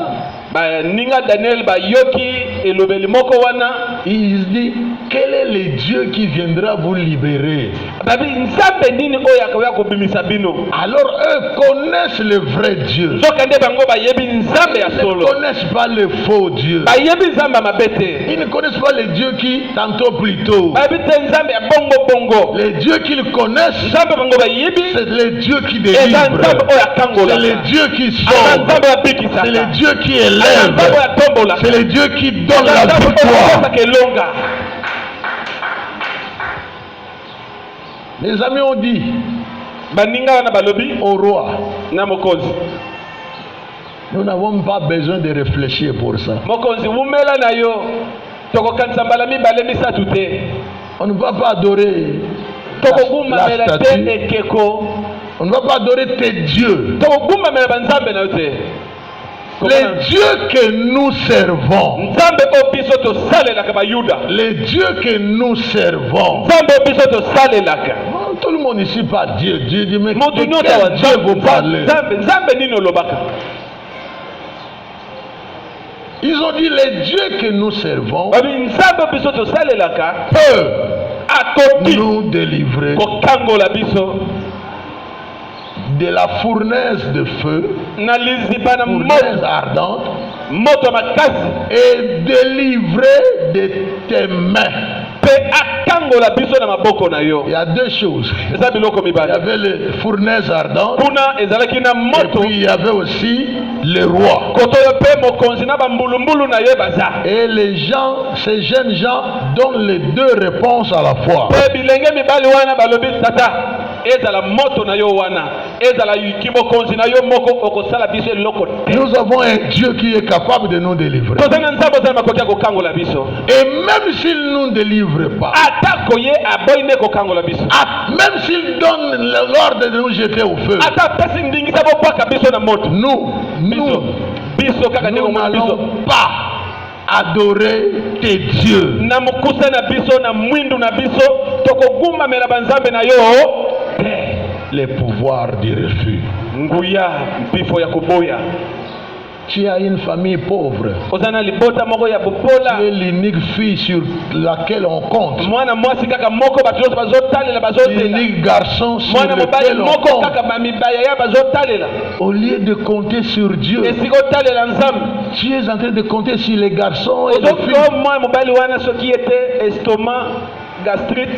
Ba ninga Daniel ba yoki elobeli moko wana.
Il dit, quel est le Dieu qui viendra vous libérer?
Babi nzambe nini oya ko yakobimisa bino.
Alors eux connaissent le vrai Dieu.
Zokande bango ba yebi nzambe ya
Ils ne
solo.
connaissent pas le faux Dieu.
Ba yebi nzambe mabete.
Ils ne connaissent pas le Dieu qui, tantôt plus tôt.
Babi te nzambe ya bongo bongo.
Le Dieu qu'ils connaissent,
Nzambe bango ba yebi.
c'est le Dieu qui
Eza
délivre.
nzambe oya kangola.
C'est le Dieu qui
Eza
sauve.
nzambe ya bikisa.
C'est le Dieu qui
Eza nzambe
élève.
oya tombola.
C'est le Dieu qui donne
Eza
la
nzambe oya
victoire.
kosa kelonga.
Les amis ont dit
Baninga wana balobi
au roi,
na mokonzi.
nous n'avons pas besoin de réfléchir pour ça.
Mokonzi wumela na yo. Tokokanisa mbala mibale misatu te.
On ne va pas adorer
Tokoguma
la
mela te
statue.
ekeko.
On ne va pas adorer tes dieux.
Tokoguma mela banzambe na yo te.
Les dieux que nous servons,
Nzambe o biso to salelaka ba Yuda.
les dieux que nous servons.
Nzambe o biso to salelaka.
Tout le monde ici parle Dieu. Dieu dit, mais de
Moto nyota
quel
wa
Dieu vous parlez?
Nzambe nini olobaka.
Ils ont dit, les dieux que nous servons
Babi nzambe o biso to salelaka.
peuvent
Akoki
nous délivrer
kokangola biso
de la fournaise de feu,
na liziba na
fournaise ardente,
moto makasi
et délivrer de tes mains.
pe akangola biso na maboko na yo.
Il y a deux choses.
Eza biloko
Il y
mibale.
avait les fournaises ardentes
Kuna ezalaki na
et
moto.
puis il y avait aussi le roi.
Koto yo pe mokonzi na bambulumbulu na ye baza.
Et les gens, ces jeunes gens donnent les deux réponses à la fois.
Pe bilenge mibali wana balobi tata. Ezala moto na yo wana. Ezala yuki mokonzi na yo moko okosala biso eloko te.
Nous avons un Dieu qui est capable de nous délivrer.
Tozanga nzambe ozala makoki ya kokangola biso.
Et même s'il ne nous délivre pas,
Atako ye aboyi ne kokangola biso.
même s'il donne l'ordre de nous jeter au feu,
Ata pesi ndingisa bobwaka biso na moto. Biso kaka ndenge
nous
omona biso.
n'allons pas adorer tes dieux.
Na mokuse na biso na mwindu na biso tokoguma mela banzambe na yo te.
Les pouvoirs du refus.
Nguya mpifo ya koboya.
Tu as une famille pauvre.
Ozana libota moko ya bopola.
Tu es l'unique fille sur laquelle on compte.
Mwana mwasi kaka moko bato nyonso bazotalela bazotela.
L'unique garçon sur
Mwana mobali
lequel on
moko
compte.
kaka bamibaya ya bazotalela.
Au lieu de compter sur Dieu,
Esika otalela nzambe.
tu es en train de compter sur les garçons et les filles.
Ozoki mwana mobali wana soki ete estomac, gastrite.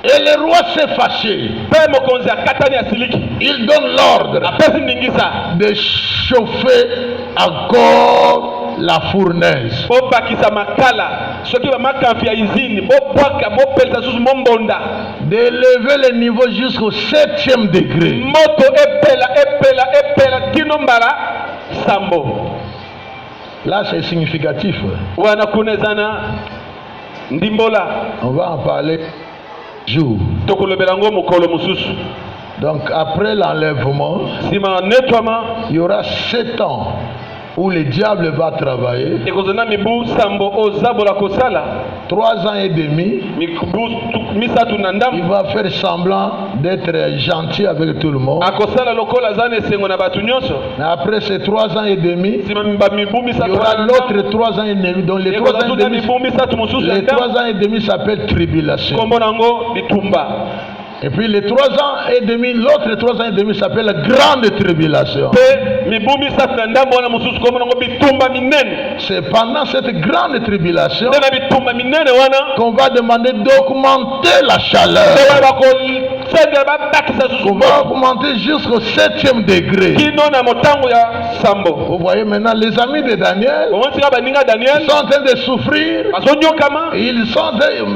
Et le roi s'est fâché.
Pe mokonzi akatani asiliki.
Il donne l'ordre
Apesi ndingisa.
de chauffer encore la fournaise.
Bobakisa makala. Soki bamakamfi ya izini. Bobwaka, bopelisa susu mombonda.
D'élever le niveau jusqu'au 7e degré.
Moto epela kino mbala sambo.
Là, c'est significatif.
Wana kunezana ndimbola.
On va en parler jour.
Tokolobela ngo mokolo mususu.
Donc, après l'enlèvement,
Sima nettoiement
il y aura 7 ans où le diable va travailler. 3 ans et demi, il va faire semblant d'être gentil avec tout le monde. Mais après ces 3 ans et demi, il y aura l'autre 3 ans et demi. Donc les 3 ans et demi s'appellent tribulation. Et puis les 3 ans et demi, l'autre 3 ans et demi s'appelle la grande tribulation. C'est pendant cette grande tribulation qu'on va demander d'augmenter la chaleur. On va augmenter jusqu'au 7e degré. Vous voyez maintenant les amis de Daniel, ils sont en train de souffrir. Ils sont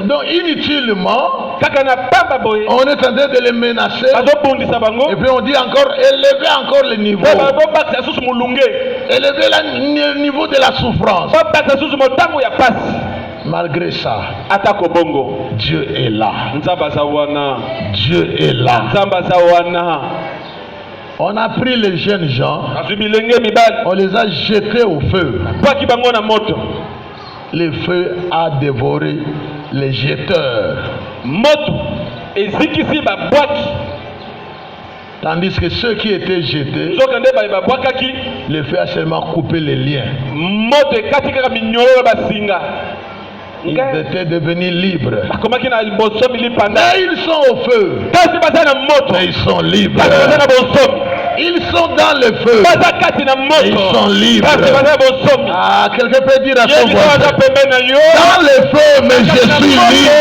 donc inutilement. On est en train de les menacer. Et puis on dit encore, élevez encore le niveau. Élevez le niveau de la souffrance. Malgré ça, Dieu est là. Dieu est là. On a pris les jeunes gens, on les a jetés au feu. Le feu a dévoré les jeteurs. Tandis que ceux qui étaient jetés, le feu a seulement coupé les liens. Ils étaient devenus libres. Mais ils sont au feu. Mais ils sont libres. Ils sont dans le feu. Et ils sont libres. Ah, quelqu'un peut dire à son voisin, dans le feu, mais je suis libre.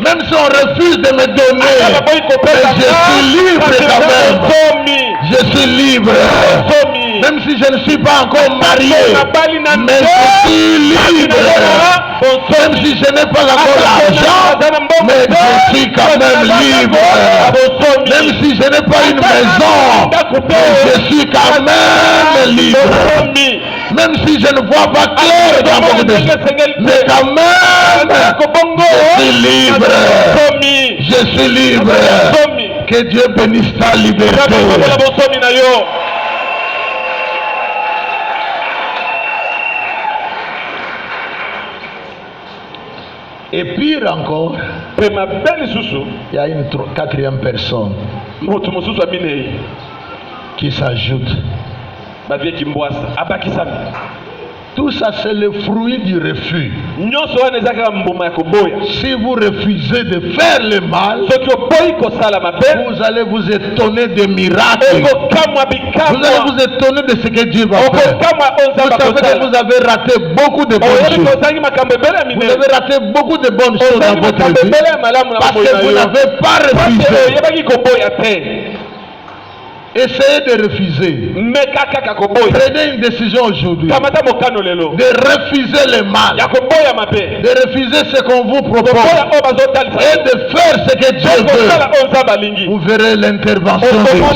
Même si on refuse de me donner, mais je suis libre quand même. Je suis libre. Même si je ne suis pas encore marié, mais je suis libre. Même si je n'ai pas encore l'argent, mais je suis quand même libre. Même si je n'ai pas une maison, mais je suis quand même libre. Même si je ne vois pas clair dans mon vie, mais quand même, je suis libre. Je suis libre. Que Dieu bénisse ta liberté. Et pire encore, il y a une 4e personne qui s'ajoute. Tout ça, c'est le fruit du refus. Si vous refusez de faire le mal, vous allez vous étonner des miracles. Vous allez vous étonner de ce que Dieu va faire. Vous savez que vous avez raté beaucoup de bonnes choses. Vous avez raté beaucoup de bonnes choses dans votre vie parce que vous n'avez pas refusé. Essayez de refuser. Prenez une décision aujourd'hui de refuser le mal, de refuser ce qu'on vous propose et de faire ce que Dieu veut. Vous verrez l'intervention de Dieu.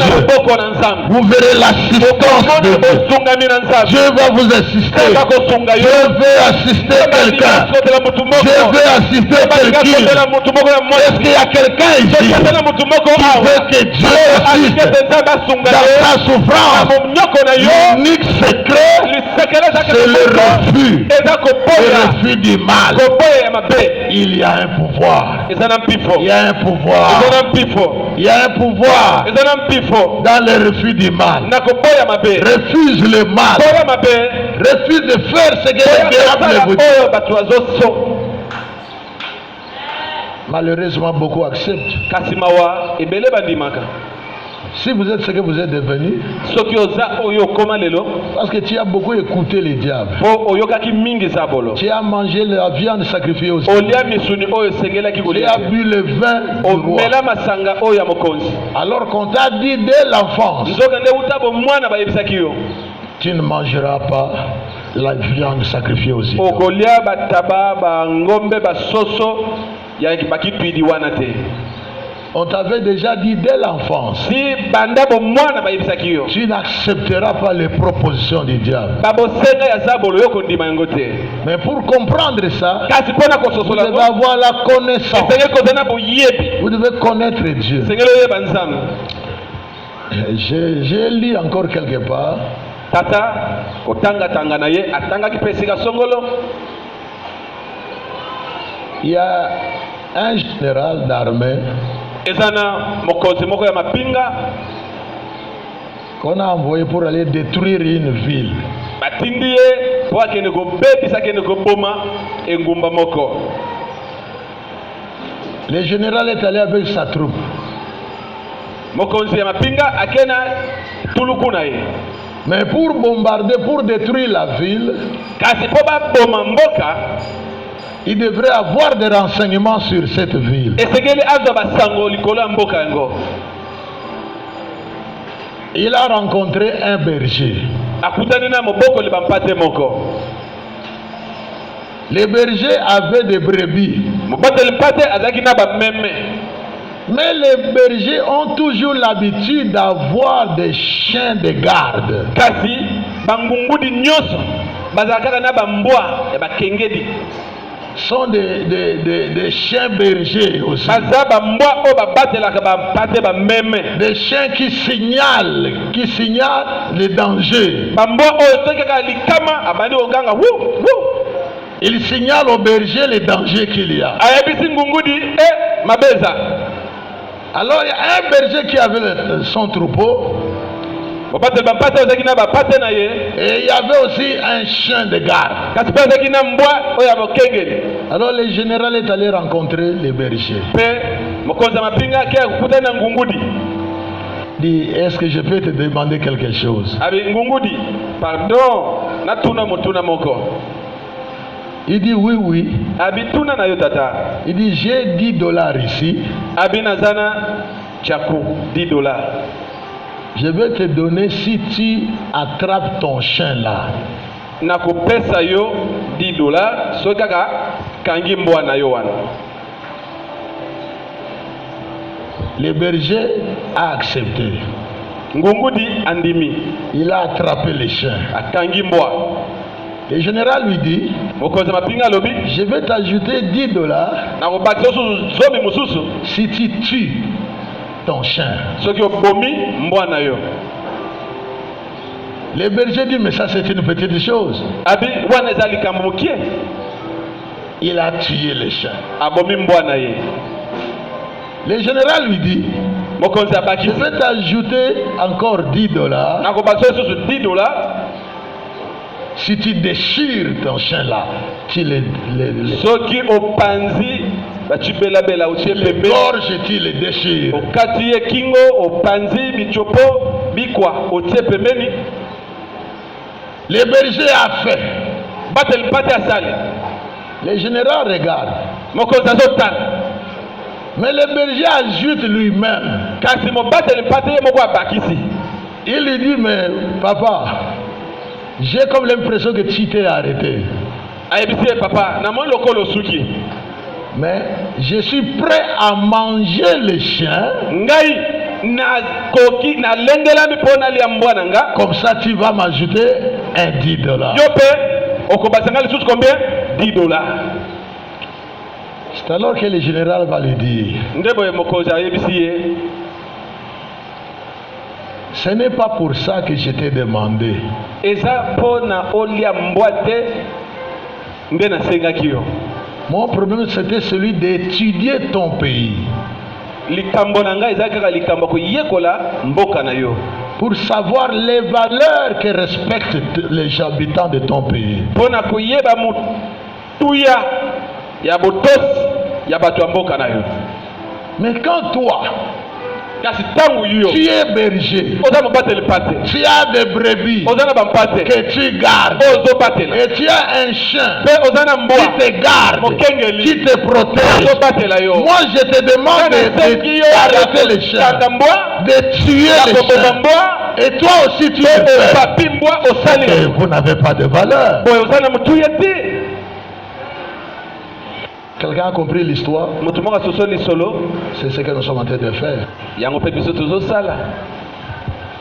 Vous verrez l'assistance de Dieu. Dieu va vous assister. Dieu veut assister quelqu'un. Dieu veut assister quelqu'un. Est-ce qu'il y a quelqu'un ici qui veut que Dieu assiste dans sa souffrance? L'unique secret, c'est le refus. Le refus du mal. Il y a un pouvoir. Il y a un pouvoir. Il y a un pouvoir dans le refus du mal. Refuse le mal. Refuse de faire ce que le diable vous dit. Malheureusement, beaucoup acceptent. Si vous êtes ce que vous êtes devenu, parce que tu as beaucoup écouté les diables, tu as mangé la viande sacrifiée aux idoles, tu as bu le vin du roi. Alors qu'on t'a dit dès l'enfance, tu ne mangeras pas la viande sacrifiée aux idoles. On t'avait déjà dit dès l'enfance, tu n'accepteras pas les propositions du diable. Mais pour comprendre ça, vous devez avoir la connaissance. Vous devez connaître Dieu. J'ai lu encore quelque part
tata kotanga tanga na ye atanga ki pesika songolo.
Il y a un général d'armée
Ezana mokonzi moko ya mapinga
qu'on a envoyé pour aller détruire une ville.
batindi ye po akende kobebisa akende koboma engumba moko.
Le général est allé avec sa troupe.
Mokonzi ya mapinga akena tuluku na ye.
Mais pour bombarder, pour détruire la ville,
Kasi po baboma mboka
il devrait avoir des renseignements sur cette ville.
esengeli azwa basango likolo ya mboka yango.
Il a rencontré un berger.
Akutani na moboko le bampate moko.
Les bergers avaient des brebis.
Mobate le pate azaki na ba meme.
Mais les bergers ont toujours l'habitude d'avoir des chiens de garde.
Kasi bangungudi nyoso bazalaka na bambwa ya bakengedi.
Sont des chiens bergers aussi.
Baza bambwa o babatelaka bampate ba meme.
Des chiens qui signalent les dangers.
Bambwa o tokeka likama abandi oganga wu.
Ils signalent au berger les dangers qu'il y a.
Ayebisi ngungudi mabeza.
Alors il y a un berger qui avait son troupeau. Et il y avait aussi un chien de garde. Alors le général est allé rencontrer les bergers. Il dit, est-ce que je peux te demander quelque chose? Il dit oui, oui. Il dit, j'ai $10 ici.
$10.
Je vais te donner si tu attrapes ton chien là.
Nakopesa yo $10 so kaka kangi mbwa na yo wana.
Le berger a accepté.
Ngungudi andimi.
Il a attrapé le chien.
Akangi mbwa.
Le général lui dit, je vais t'ajouter $10 si tu tues ton chien. Le berger dit, mais ça c'est une petite chose. Il a tué le chien. Le général lui dit, je vais t'ajouter encore $10 si tu déchires ton chien là, tu le gorge et tu le déchires. Le berger a fait. Le général regarde. Mais le berger ajoute lui-même. Il lui dit, mais papa, j'ai comme l'impression que tu t'es arrêté. Mais je suis prêt à manger le chien. Comme ça tu vas m'ajouter un $10.
$10.
C'est alors que le général va lui dire, ce n'est pas pour ça que je t'ai demandé. Mon problème c'était celui d'étudier ton pays. Pour savoir les valeurs que respectent les habitants de ton pays. Mais quand toi, tu es berger, tu as des brebis que tu gardes, et tu as un chien qui te garde, qui te protège. Moi je te demande d'arrêter le chien, de tuer le chien, et toi aussi tu le fais. Vous n'avez pas de valeur. Quelqu'un a compris l'histoire? C'est ce que nous sommes en train de faire.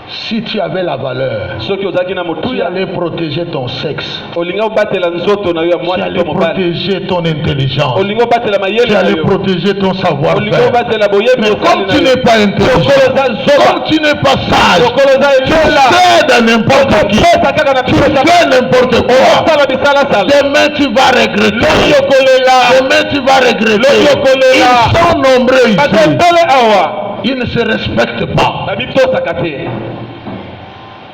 Si tu avais la valeur,
soki ozalaki na
tu
motuya
allais protéger ton sexe,
olinga obatela nzoto na yo ya
tu
mwasi
allais
to mobali,
protéger ton intelligence,
olinga obatela mayele
tu
na
allais
yo,
protéger ton
olinga
savoir-faire.
obatela boyebi
Mais
osali
comme
na
tu
yo.
n'es pas intelligent, comme tu n'es pas sage,
Sokolo oza
tu
elela
cèdes à n'importe qui,
opesa kaka na
tu fais n'importe quoi.
osala bisalasala
Demain tu vas regretter.
lobi okolela
Demain tu vas regretter.
Lobi okolela.
Ils sont nombreux
bato
ici.
ebele awa
Ils ne se respectent pas.
babitosaka te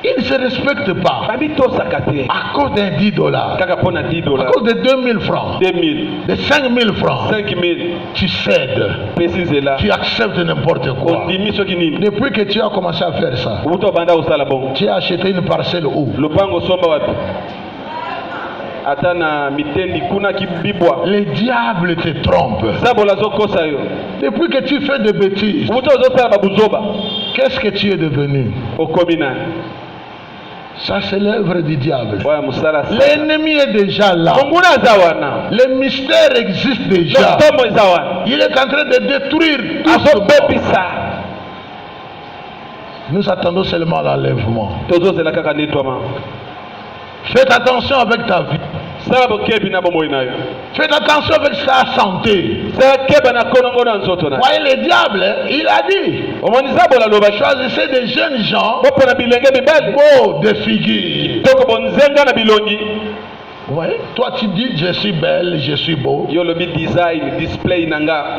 Ils ne se respectent pas.
babitosaka te
À cause d'un 10 $.
kaka mpo na 10
À
dollars
cause de 2000 francs.
2000
De 5000 francs.
5000
Tu cèdes.
pesi nzela
Tu acceptes n'importe quoi.
ondimi soki nini
Depuis que tu as commencé à faire ça,
uta obanda kosala bongo
tu as acheté une parcelle où?
lopango somba wapi ata na mitendi kuna kibibwa
Le diable te trompe.
zabola azokosa yo
Depuis que tu fais des bêtises,
uta ozosala babuzoba
qu'est-ce que tu es devenu?
okomi na
Ça, c'est l'œuvre du diable.
oya mosala
L'ennemi est déjà là.
konguna aza wana
Le mystère existe déjà.
lotomo eza wana
Il est en train de détruire tout ce monde.
azobebisa
Nous attendons seulement l'enlèvement.
tozozela kaka netwama
Faites attention avec ta vie.
sala bokebi na bomoi na yo
Faites attention avec sa santé.
sala keba na konongo na nzoto na yo
Voyez le diable, hein, il a dit,
omoni zabola loba
choisissez des jeunes gens
bopona bilenge mibali
beaux de figure.
toko bonzenga na bilongi
Vous voyez, toi tu dis je suis belle, je suis beau.
yo lobi design display nanga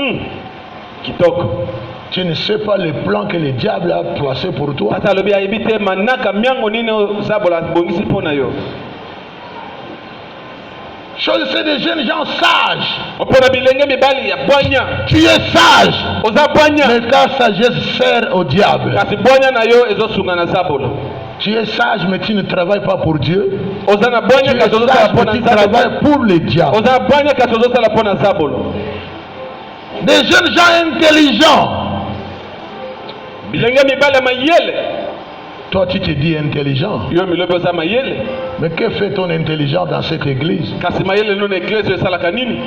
kitoko
Tu ne sais pas le plan que le diable a placé pour toi.
ata lobi ayebi te manaka miango nini zabola bongisi mpo na yo
Choisissez des jeunes gens sages.
opona bilenge mibali ya bwanya
Tu es sage.
oza bwanya
Mais ta sagesse sert au diable.
kasi bwanya na yo ezosunga na zabola
Tu es sage, mais tu ne travailles pas pour Dieu.
oza na
Tu
bwanya
es
kasi ozosala
sage,
mpo
mais
na
tu
nzambe
travailles pour le diable.
oza bwanya kasi ozosala mpo na zabola
Des jeunes gens intelligents.
bilenge mibali ya mayele
Toi, tu te dis intelligent.
yo milobi oza mayele
Mais que fait ton intelligence dans cette église?
kasi mayele no na eglise oyo esalaka nini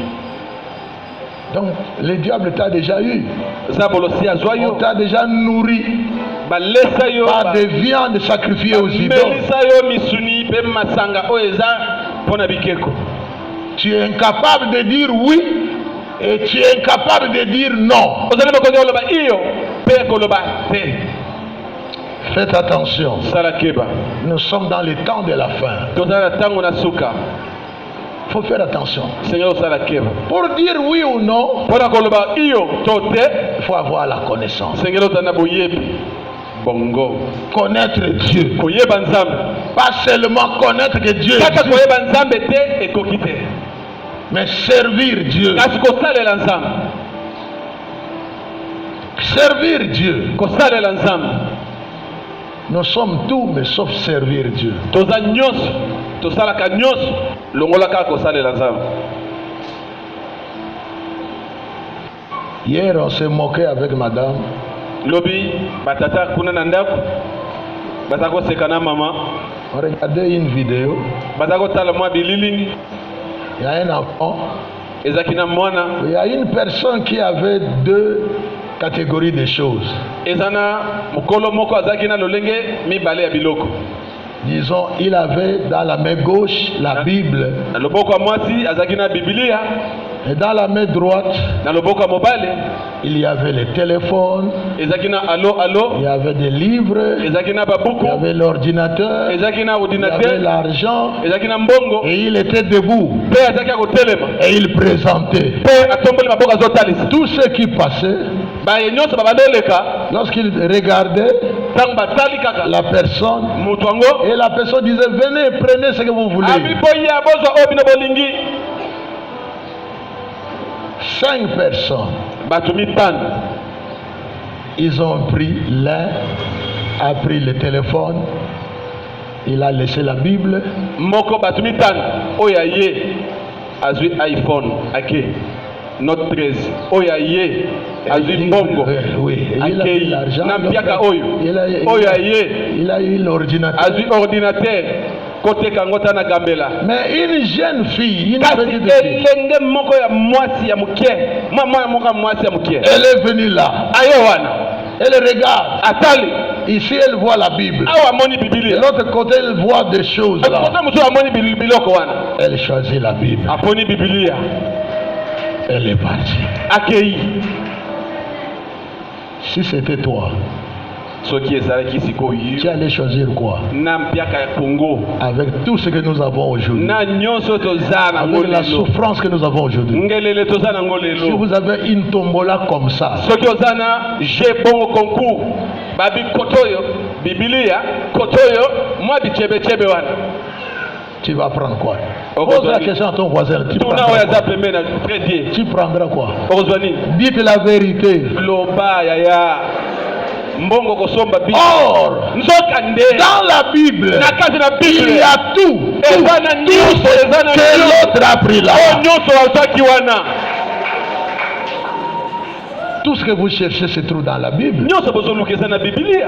Donc, le diable t'a déjà eu.
zabola osi azwa
On
yo
t'a déjà nourri
balesa yo
par des viandes sacrifiées aux idoles.
melisa yo misuni mpe masanga oyo eza mpo na bikeko
Tu es incapable de dire oui et tu es incapable de dire non.
ozali mokonzi koloba iyo mpe koloba te
Faites attention.
sala keba
Nous sommes dans le temps de la fin.
tozali na ntango na suka
Il faut faire attention.
seigneur osala keba
Pour dire oui ou non,
mpo na koloba iyo to te
il faut avoir la connaissance.
seigneur ozali na boyebi bongo
Connaître Dieu.
koyeba nzambe
Pas seulement connaître que Dieu
kaka
existe,
koyeba nzambe te ekoki te
mais servir Dieu.
kasi kosalela nzambe
Servir Dieu.
kosalela nzambe
Nous sommes tout, mais sauf servir Dieu.
toza nyonso tosalaka nyonso longola kaka kosalela nzambe
Hier, on s'est moqué avec madame.
lobi batata kuna na ndako baza koseka na mama
On regardait une vidéo.
baza kotala mwa bililingi
Il y a un enfant.
ezalaki na mwana
Il y a une personne qui avait deux catégories de choses.
eza na mokolo moko azalaki na lolenge mibale ya biloko
Disons, il avait dans la main gauche la Bible
na loboko ya mwasi azalaki na bibilia
et dans la main droite,
na loboko ya mobale
il y avait le téléphone,
ezalaki na alo
il y avait des livres,
ezalaki na
il y
babuku
avait l'ordinateur, il
ezalaki na
y avait
ordinateur
l'argent
ezalaki na mbongo
et il était debout
mpe azalaki ya kotelema
et il présentait.
mpe atomboli maboko azotalisa
Tous ceux qui passaient,
baye nyonso babandoleka
lorsqu'ils regardaient
ntango batali kaka
la personne,
moto yango
et la personne disait, venez, prenez ce que vous voulez.
abi boya bozwa oyo bino bolingi
5 personnes,
bato mitano
ils ont pris, l'un a pris le téléphone, il a laissé la Bible,
moko bato mitano oyo aye azwi iphone ake note 13 oyo aye azwi mbongo
oui, et il a pris
akei
l'argent,
na
donc,
mpiaka oyo oyo aye
il a eu l'ordinateur.
azwi ordinateur koteka yango ta na gambela
Mais une jeune fille, une
kasi
petite fille,
elenge moko ya mwasi ya mokie mwana moko ya mwasi ya mokie
elle est venue là,
aye wana
elle regarde,
atali
Ici, elle voit la Bible.
awa amoni
De
bibilia
l'autre côté, elle voit des choses là.
kota mosusu amoni biloko wana
Elle choisit la Bible.
aponi bibilia
Elle est partie.
akei.
Si c'était toi,
soki ezalaki sikoyo
tu allais choisir quoi?
na mpiaka ya Congo
Avec tout ce que nous avons aujourd'hui.
na nyonso toza nango
Avec la
lelo
souffrance que nous avons aujourd'hui.
ngelele toza nango
Si
lelo
vous avez une tombola comme ça,
soki oza na je bongo concours babi koto oyo bibilia koto oyo mwa bichebechebe wana
tu vas prendre quoi?
Okozwa
Pose la
nini?
question à ton voisin. Tu
tuna
prendras
oyo aza
quoi?
pembeni na très bien
Tu prendras quoi?
okozwa nini
Dites la vérité.
loba yaya mbongo kosomba bi
Or,
nzoka nde
dans la Bible,
na kati na
il
bible
y a tout.
eza na nyonso eza na
Que
nyonso
l'autre a pris là.
oyo nyonso azwaki wana
Tout ce que vous cherchez se trouve dans la Bible.
nyonso bozoluka eza na bibilia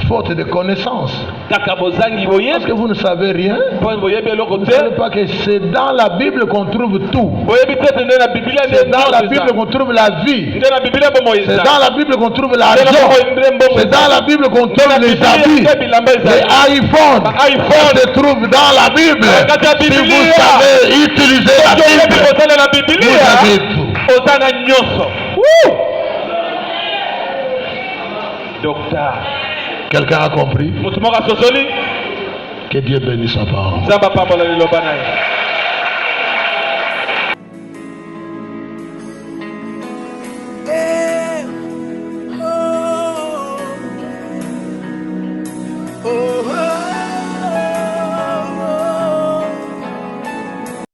Faute de connaissance.
kaka bozangi
Parce
boyebi
que vous ne savez rien.
mpo boyebi eloko
Vous ne
te
savez pas que c'est dans la Bible qu'on trouve tout.
boyebi te ete nde na bibilia nde
C'est dans la
nyonso
Bible
eza
qu'on trouve la vie.
nde na bibilia bomoi
C'est
eza
dans la Bible qu'on trouve
nde na
l'argent.
bomoi mbongo
C'est dans la Bible qu'on trouve les habits.
nde bilamba
Les
ezali
iPhones.
iPhone.
Se trouve dans la Bible.
Kati ya
Si vous
Biblia.
savez utiliser la
soki oyebi
Bible,
kozala na
vous
bibilia
avez tout.
oza na nyonso docteur
Quelqu'un a compris?
moto moko asosoli
Que Dieu bénisse sa parole.
nzambe apambola liloba na ye